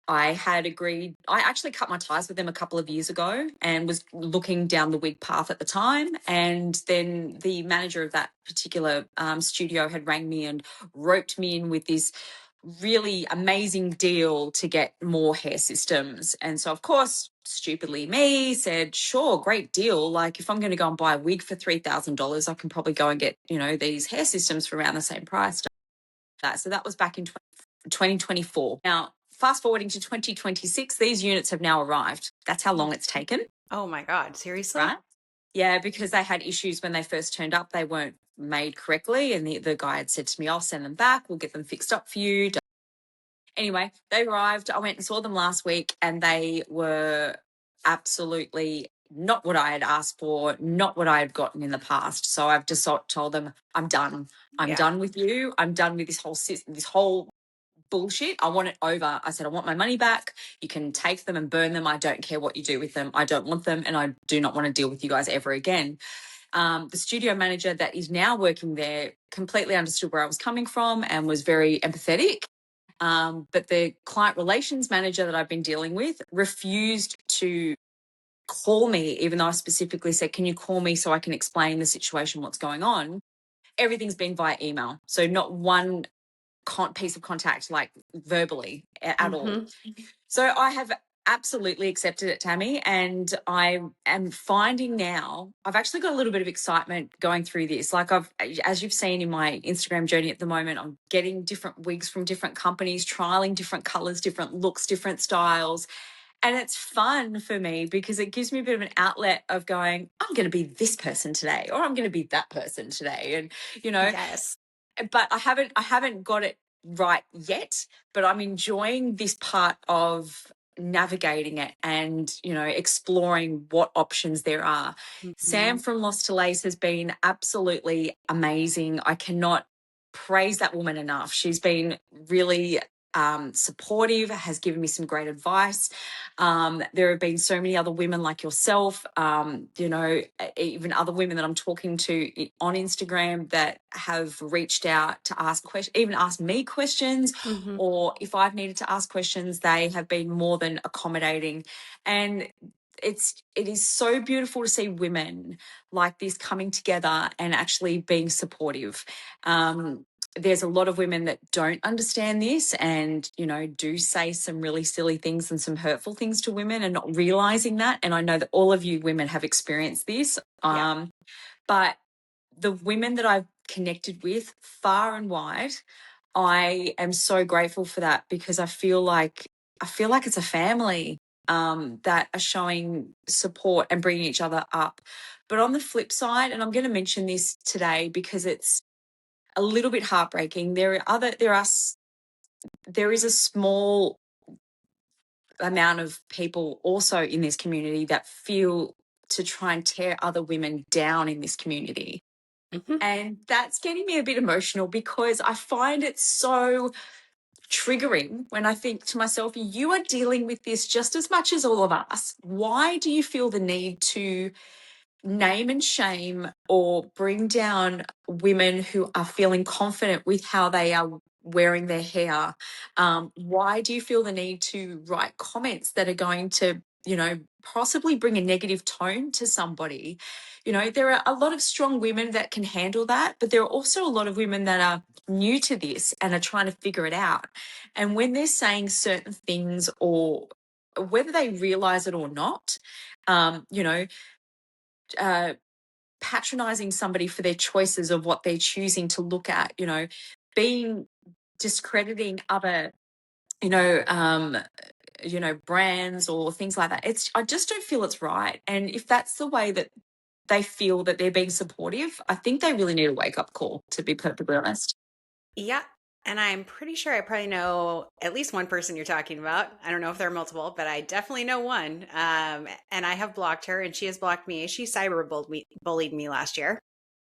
I had agreed, I actually cut my ties with them a couple of years ago and was looking down the wig path at the time. And then the manager of that particular studio had rang me and roped me in with this really amazing deal to get more hair systems. And so, of course, stupidly me said, sure, great deal. Like, if I'm going to go and buy a wig for $3,000, I can probably go and get, these hair systems for around the same price. So that was back in 2024. Now, fast forwarding to 2026, these units have now arrived. That's how long it's taken, Oh my God. Seriously? right? Yeah, because they had issues when they first turned up. They weren't made correctly. And the guy had said to me, I'll send them back. We'll get them fixed up for you. Anyway, they arrived. I went and saw them last week, and they were absolutely not what I had asked for, not what I had gotten in the past. So I've just told them, I'm done. I'm Yeah. done with you. I'm done with this whole system, this whole bullshit. I want it over. I said, I want my money back. You can take them and burn them. I don't care what you do with them. I don't want them, and I do not want to deal with you guys ever again. The studio manager that is now working there completely understood where I was coming from and was very empathetic. But the client relations manager that I've been dealing with refused to call me, even though I specifically said, can you call me so I can explain the situation, what's going on? Everything's been via email. So not one piece of contact, like verbally at all. Mm-hmm. So I have absolutely accepted it, Tammy. And I am finding now, I've actually got a little bit of excitement going through this. Like, as you've seen in my Instagram journey at the moment, I'm getting different wigs from different companies, trialing different colors, different looks, different styles. And it's fun for me because it gives me a bit of an outlet of going, I'm going to be this person today, or I'm going to be that person today. And, Yes. but I haven't got it right yet, but I'm enjoying this part of navigating it and exploring what options there are. Mm-hmm. Sam from Lost to Lace has been absolutely amazing. I cannot praise that woman enough. She's been really supportive, has given me some great advice. There have been so many other women like yourself, even other women that I'm talking to on Instagram that have reached out to ask questions, even ask me questions, Mm-hmm. or if I've needed to ask questions, they have been more than accommodating. And it is so beautiful to see women like this coming together and actually being supportive. There's a lot of women that don't understand this and, you know, do say some really silly things and some hurtful things to women and not realizing that. And I know that all of you women have experienced this. Yeah. But the women that I've connected with far and wide, I am so grateful for that, because I feel like it's a family that are showing support and bringing each other up. But on the flip side, and I'm going to mention this today because it's a little bit heartbreaking, there is a small amount of people also in this community that feel to try and tear other women down in this community. Mm-hmm. And that's getting me a bit emotional, because I find it so triggering when I think to myself, you are dealing with this just as much as all of us. Why do you feel the need to name and shame or bring down women who are feeling confident with how they are wearing their hair? Why do you feel the need to write comments that are going to, you know, possibly bring a negative tone to somebody? You know, there are a lot of strong women that can handle that, but there are also a lot of women that are new to this and are trying to figure it out. And when they're saying certain things, or whether they realize it or not, you know, uh, patronizing somebody for their choices of what they're choosing to look at, you know, being discrediting other, you know, brands or things like that. I just don't feel it's right. And if that's the way that they feel that they're being supportive, I think they really need a wake up call, to be perfectly honest. Yeah. And I'm pretty sure I probably know at least one person you're talking about. I don't know if there are multiple, but I definitely know one. And I have blocked her and she has blocked me. She bullied me last year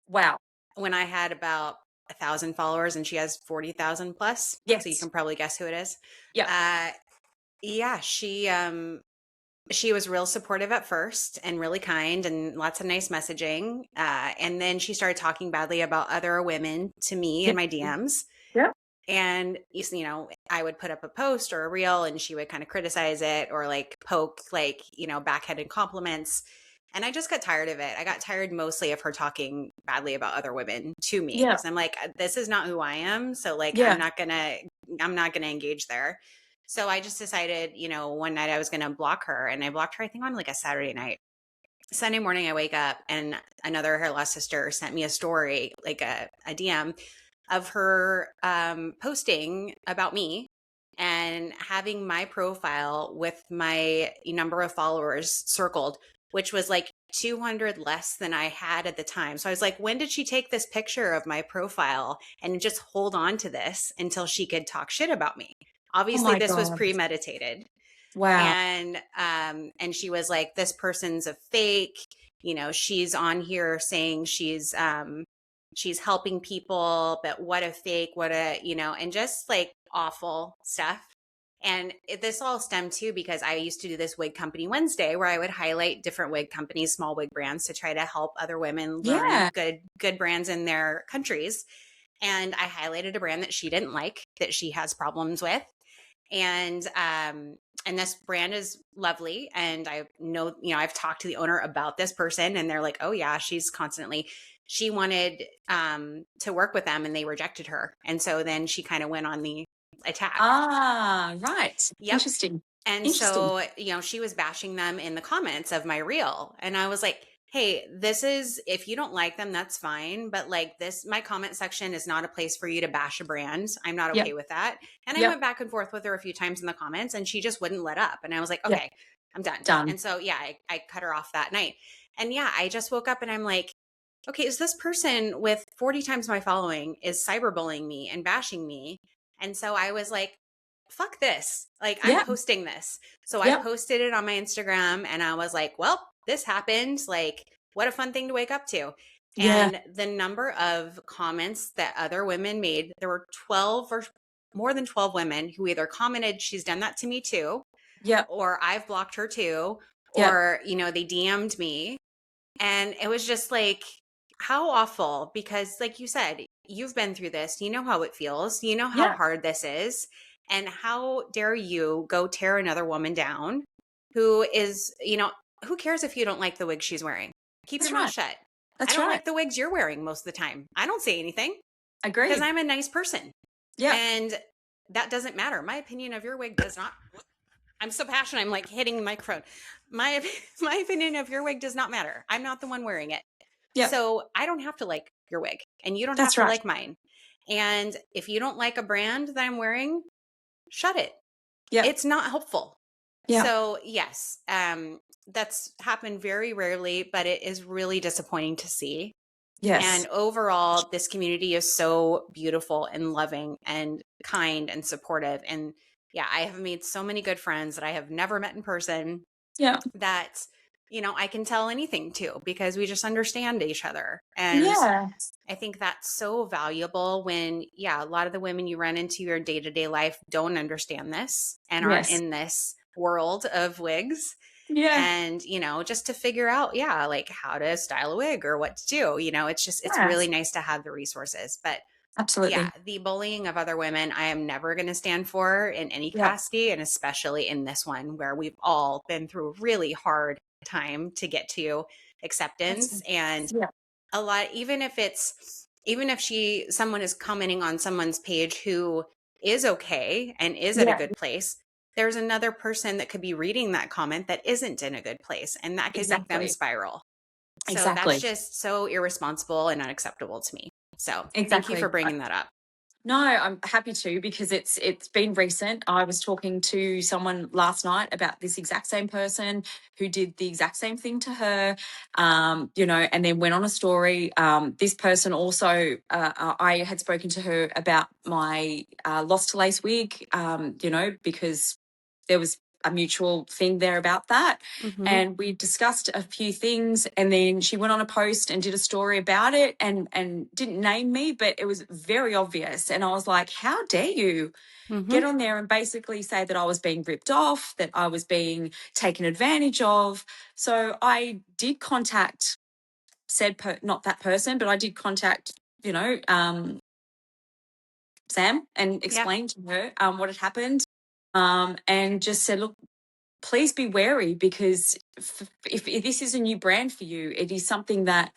Wow. when I had about 1,000 followers and she has 40,000 plus. So you Yes. can probably guess who it is. Yep. Yeah, she was real supportive at first and really kind and lots of nice messaging. And then she started talking badly about other women to me in Yep. my DMs. Yep. And, you know, I would put up a post or a reel and she would kind of criticize it or like poke, like, you know, backhanded compliments. And I just got tired of it. I got tired mostly of her talking badly about other women to me. Yeah. Cause I'm like, this is not who I am. So like, Yeah. I'm not gonna engage there. So I just decided, you know, one night I was gonna block her and I blocked her, I think on like a Saturday night. Sunday morning, I wake up and another hair loss sister sent me a story, like a DM of her posting about me and having my profile with my number of followers circled, which was like 200 less than I had at the time. So I was like, when did she take this picture of my profile and just hold on to this until she could talk shit about me? Oh Obviously, my this was God. premeditated. Wow. And she was like, this person's a fake, you know, she's on here saying she's helping people, but what a fake, what a, you know, and just like awful stuff. And this all stemmed too because I used to do this wig company Wednesday where I would highlight different wig companies, small wig brands, to try to help other women learn Yeah. good brands in their countries. And I highlighted a brand that she didn't like, that she has problems with. And this brand is lovely, and I know, you know, I've talked to the owner about this person and they're like, oh yeah, she wanted to work with them and they rejected her, and so then she kind of went on the attack. Ah, right. Yep. Interesting. And Interesting. so, you know, she was bashing them in the comments of my reel. And I was like, hey, if you don't like them, that's fine. But like my comment section is not a place for you to bash a brand. I'm not Yep. okay with that. And I Yep. went back and forth with her a few times in the comments and she just wouldn't let up. And I was like, Yep. okay, I'm done. Done. And so, yeah, I cut her off that night. And yeah, I just woke up and I'm like, okay, is this person with 40 times my following is cyberbullying me and bashing me? And so I was like, fuck this. Like, I'm Yep. posting this. So I Yep. posted it on my Instagram and I was like, well, this happened. Like, what a fun thing to wake up to. Yeah. And the number of comments that other women made, there were 12 or more than 12 women who either commented, she's done that to me too, Yep. or I've blocked her too, Yep. or, you know, they DM'd me. And it was just like, how awful, because like you said, you've been through this, you know how it feels, you know how Yep. hard this is. And how dare you go tear another woman down who is, you know, who cares if you don't like the wig she's wearing? Keep That's your mouth right. shut. I That's don't right. like the wigs you're wearing most of the time. I don't say anything because Agreed. I'm a nice person. Yeah. And that doesn't matter. My opinion of your wig does not. I'm so passionate. I'm like hitting the microphone. My my opinion of your wig does not matter. I'm not the one wearing it. Yeah. So I don't have to like your wig and you don't have That's to right. like mine. And if you don't like a brand that I'm wearing, shut it. Yeah. It's not helpful. Yeah. So yes, that's happened very rarely, but it is really disappointing to see. Yes. And overall, this community is so beautiful and loving and kind and supportive. And yeah, I have made so many good friends that I have never met in person Yeah. that, I can tell anything to because we just understand each other. And Yeah. I think that's so valuable when, a lot of the women you run into your day to day life don't understand this and aren't Yes. in this world of wigs. Yeah. And, just to figure out, like how to style a wig or what to do, it's really Yes. nice to have the resources. But yeah, Absolutely. the bullying of other women, I am never going to stand for in any Yeah. capacity. And especially in this one where we've all been through a really hard time to get to acceptance. And Yeah. a lot, even if someone is commenting on someone's page who is okay and is at a Yeah. good place, there's another person that could be reading that comment that isn't in a good place and that could make them Exactly. spiral. So that's Exactly. just so irresponsible and unacceptable to me. So thank you for Exactly. bringing that up. No, I'm happy to because it's been recent. I was talking to someone last night about this exact same person who did the exact same thing to her, and then went on a story. This person also, I had spoken to her about my lost to lace wig, because there was a mutual thing there about that. Mm-hmm. And we discussed a few things, and then she went on a post and did a story about it and didn't name me, but it was very obvious. And I was like, how dare you Mm-hmm. get on there and basically say that I was being ripped off, that I was being taken advantage of. So I did contact not that person, but I did contact, Sam, and Yep. explained to her what had happened, and just said, look, please be wary because if this is a new brand for you, it is something that,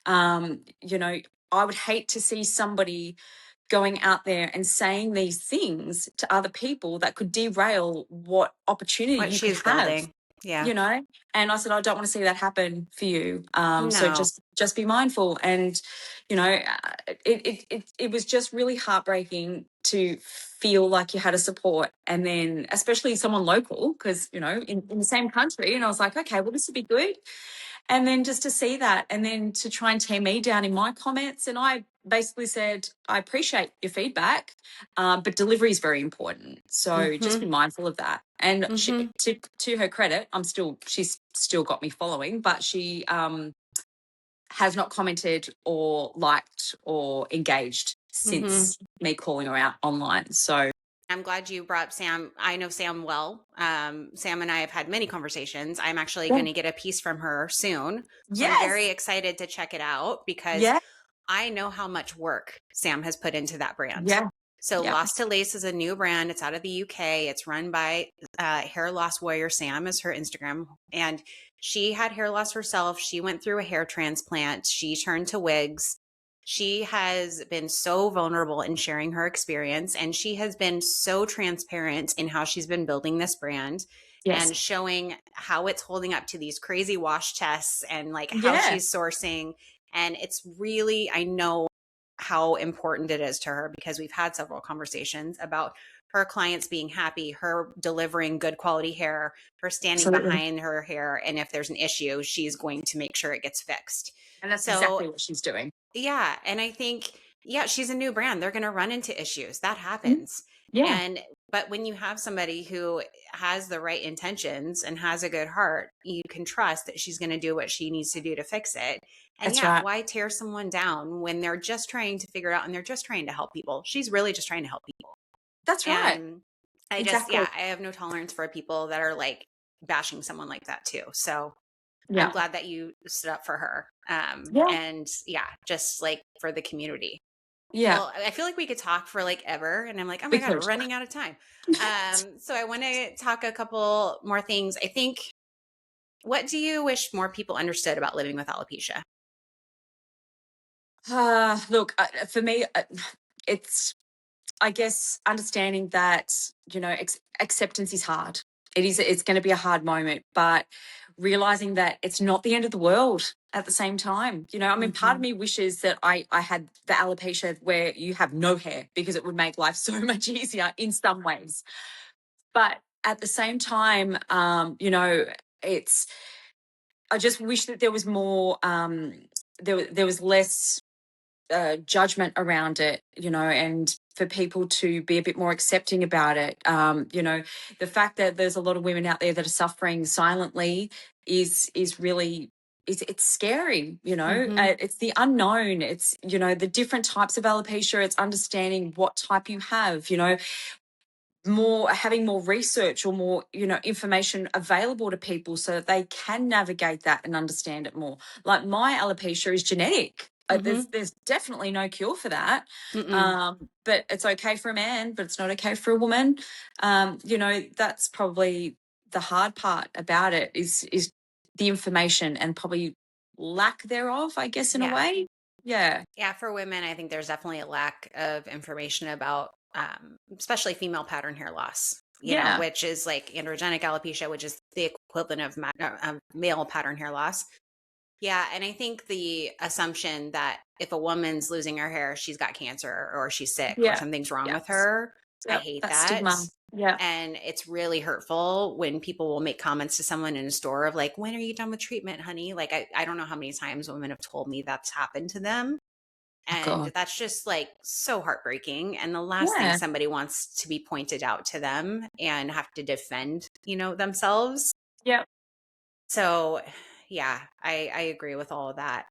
I would hate to see somebody going out there and saying these things to other people that could derail what opportunity What you could she's have, building. Yeah. and I said, I don't want to see that happen for you. So No. just be mindful. And, it was just really heartbreaking to feel like you had a support, and then especially someone local, because, in the same country. And I was like, okay, well, this would be good. And then just to see that, and then to try and tear me down in my comments. And I basically said, I appreciate your feedback, but delivery is very important. So just Mm-hmm. be mindful of that. And Mm-hmm. to her credit, she's still got me following, but she has not commented or liked or engaged Mm-hmm. since me calling her out online. So I'm glad you brought up Sam. I know Sam well. Sam and I have had many conversations. I'm actually yeah. going to get a piece from her soon. So I'm Yes. very excited to check it out because Yeah. I know how much work Sam has put into that brand. Yeah. So Yeah. Lost to Lace is a new brand. It's out of the UK. It's run by Hair Loss Warrior Sam is her Instagram. And she had hair loss herself. She went through a hair transplant. She turned to wigs. She has been so vulnerable in sharing her experience, and she has been so transparent in how she's been building this brand Yes. and showing how it's holding up to these crazy wash tests and like how Yeah. she's sourcing. And it's really, I know how important it is to her because we've had several conversations about her clients being happy, her delivering good quality hair, her standing Absolutely. behind her hair. And if there's an issue, she's going to make sure it gets fixed. And that's So exactly what she's doing. yeah. And I think, she's a new brand. They're going to run into issues. That Mm. happens. Yeah. But when you have somebody who has the right intentions and has a good heart, you can trust that she's going to do what she needs to do to fix it. And That's right. why tear someone down when they're just trying to figure it out and they're just trying to help people? She's really just trying to help people. That's right. And I just, Exactly. I have no tolerance for people that are like bashing someone like that too. So I'm Yeah. glad that you stood up for her. Yeah. And just like for the community. Yeah. Well, I feel like we could talk for like ever. And I'm like, oh my We God, could. we're running out of time. So I want to talk a couple more things. I think What do you wish more people understood about living with alopecia? Look, for me, it's, I guess, understanding that, acceptance is hard. It's going to be a hard moment, but realizing that it's not the end of the world at the same time. I mean, part of Hmm. me wishes that I had the alopecia where you have no hair, because it would make life so much easier in some ways. But at the same time, it's, I just wish that there was more, there was less judgment around it, and for people to be a bit more accepting about it. The fact that there's a lot of women out there that are suffering silently is really, it's scary. Hmm. It's the unknown. It's, the different types of alopecia. It's understanding what type you have. More having more research or more information available to people so that they can navigate that and understand it more. Like, my alopecia is genetic. Hmm. There's definitely no cure for that. Mm-mm. But it's okay for a man, but it's not okay for a woman. That's probably the hard part about it, is the information and probably lack thereof, I guess, in a Yeah. way. Yeah. Yeah, for women, I think there's definitely a lack of information about, especially female pattern hair loss, Yeah. which is like androgenic alopecia, which is the equivalent of male pattern hair loss. Yeah, and I think the assumption that if a woman's losing her hair, she's got cancer or she's sick or Yeah. something's wrong Yeah. with her, I Yep. hate That that. stigma. Yeah. And it's really hurtful when people will make comments to someone in a store of like, when are you done with treatment, honey? Like, I don't know how many times women have told me that's happened to them. Oh And God. that's just like so heartbreaking. And the last thing Yeah. somebody wants to be pointed out to them and have to defend, themselves. Yep. So, yeah, I agree with all of that.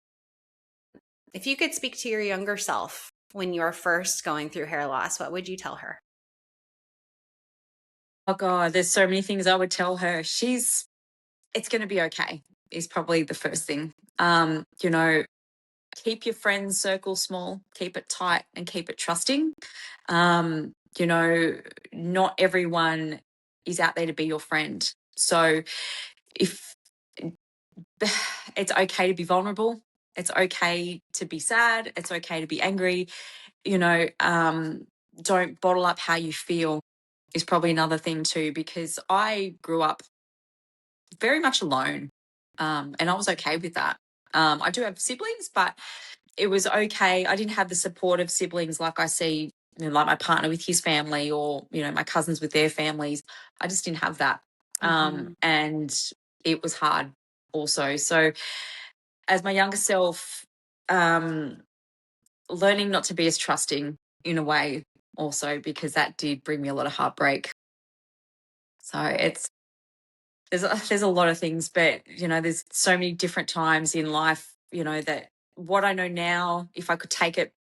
If you could speak to your younger self when you were first going through hair loss, what would you tell her? Oh God, there's so many things I would tell her. It's going to be okay, is probably the first thing. Keep your friends circle small, keep it tight, and keep it trusting. Um, you know, Not everyone is out there to be your friend. So if it's okay to be vulnerable, it's okay to be sad, it's okay to be angry, you know, um, don't bottle up how you feel, is probably another thing too, because I grew up very much alone. And I was okay with that. I do have siblings, but it was okay. I didn't have the support of siblings like I see, like my partner with his family, or, my cousins with their families. I just didn't have that. Hmm. And it was hard also. So as my younger self, um, learning not to be as trusting in a way also, because that did bring me a lot of heartbreak. So there's a lot of things, but there's so many different times in life, that what I know now, if I could take it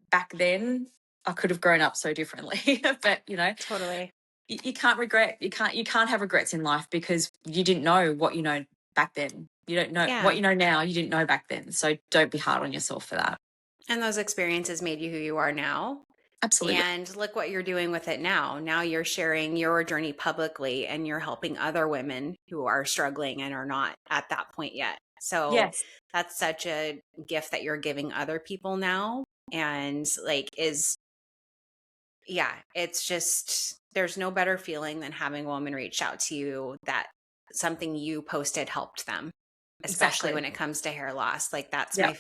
back then, I could have grown up so differently. But Totally. you can't regret. You can't have regrets in life, because you didn't know what you know back then. You don't know what Yeah. you know now. You didn't know back then. So don't be hard on yourself for that. And those experiences made you who you are now. Absolutely. And look what you're doing with it now. Now you're sharing your journey publicly and you're helping other women who are struggling and are not at that point yet. So Yes. that's such a gift that you're giving other people now. And like, yeah, it's just, there's no better feeling than having a woman reach out to you that something you posted helped them, especially Exactly. when it comes to hair loss. Like, that's my Yep.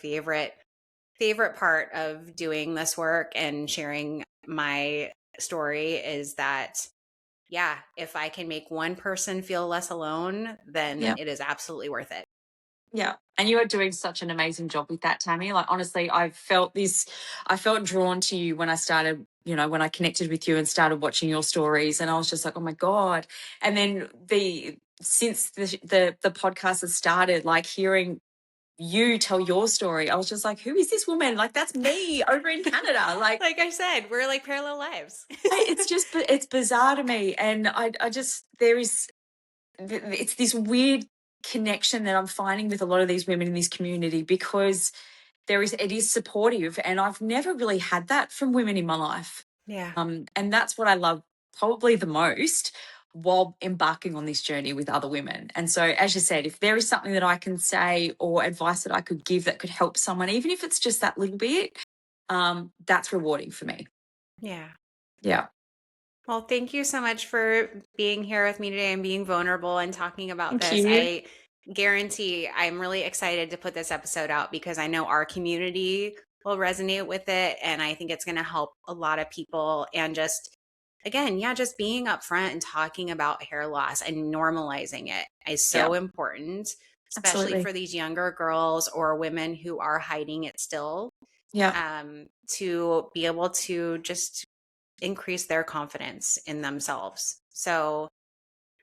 favorite part of doing this work and sharing my story is that, yeah, if I can make one person feel less alone, then Yep. it is absolutely worth it. Yeah. And you are doing such an amazing job with that, Tammy. Like, honestly, I felt drawn to you when I started, when I connected with you and started watching your stories. And I was just like, oh my God. And then since the podcast has started, like, hearing you tell your story, I was just like, who is this woman? Like, that's me over in Canada. Like, Like I said, we're like parallel lives. it's bizarre to me. And I just, it's this weird connection that I'm finding with a lot of these women in this community, because it is supportive, and I've never really had that from women in my life. Yeah. And that's what I love probably the most. while embarking on this journey with other women. And so, as you said, if there is something that I can say or advice that I could give that could help someone, even if it's just that little bit, that's rewarding for me. Yeah. Yeah. Well, thank you so much for being here with me today and being vulnerable and talking about Thank this. you. I guarantee I'm really excited to put this episode out because I know our community will resonate with it. And I think it's going to help a lot of people. And just, again, yeah, just being upfront and talking about hair loss and normalizing it is so Yeah, important, especially absolutely. for these younger girls or women who are hiding it still, Yeah. to be able to just increase their confidence in themselves. So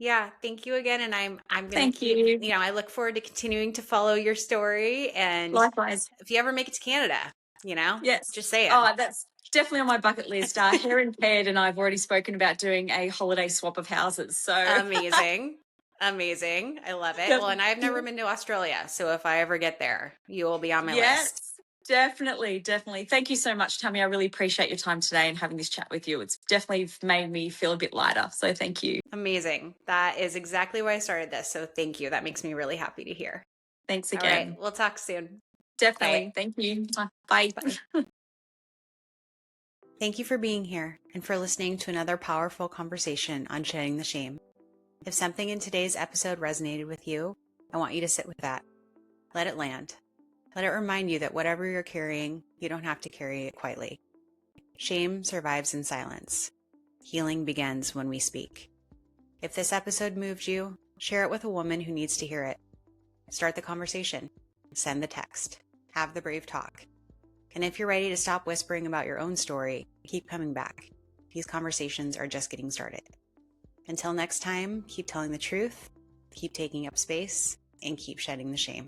yeah, thank you again. And I'm going to Thank keep, you. I look forward to continuing to follow your story. And Likewise. if you ever make it to Canada, Yes. just saying. Oh, that's definitely on my bucket list. Hair impaired, and I've already spoken about doing a holiday swap of houses. So Amazing. Amazing. I love it. Well, and I've never been to Australia. So if I ever get there, you will be on my list. yes, definitely, definitely. Thank you so much, Tammy. I really appreciate your time today and having this chat with you. It's definitely made me feel a bit lighter. So thank you. Amazing. That is exactly why I started this. So thank you. That makes me really happy to hear. Thanks All right. again. We'll talk soon. Definitely. Bye. Thank you. Bye. Bye. Thank you for being here and for listening to another powerful conversation on shedding the shame. If something in today's episode resonated with you, I want you to sit with that. Let it land. Let it remind you that whatever you're carrying, you don't have to carry it quietly. Shame survives in silence. Healing begins when we speak. If this episode moved you, share it with a woman who needs to hear it. Start the conversation. Send the text. Have the brave talk. And if you're ready to stop whispering about your own story, keep coming back. These conversations are just getting started. Until next time, keep telling the truth, keep taking up space, and keep shedding the shame.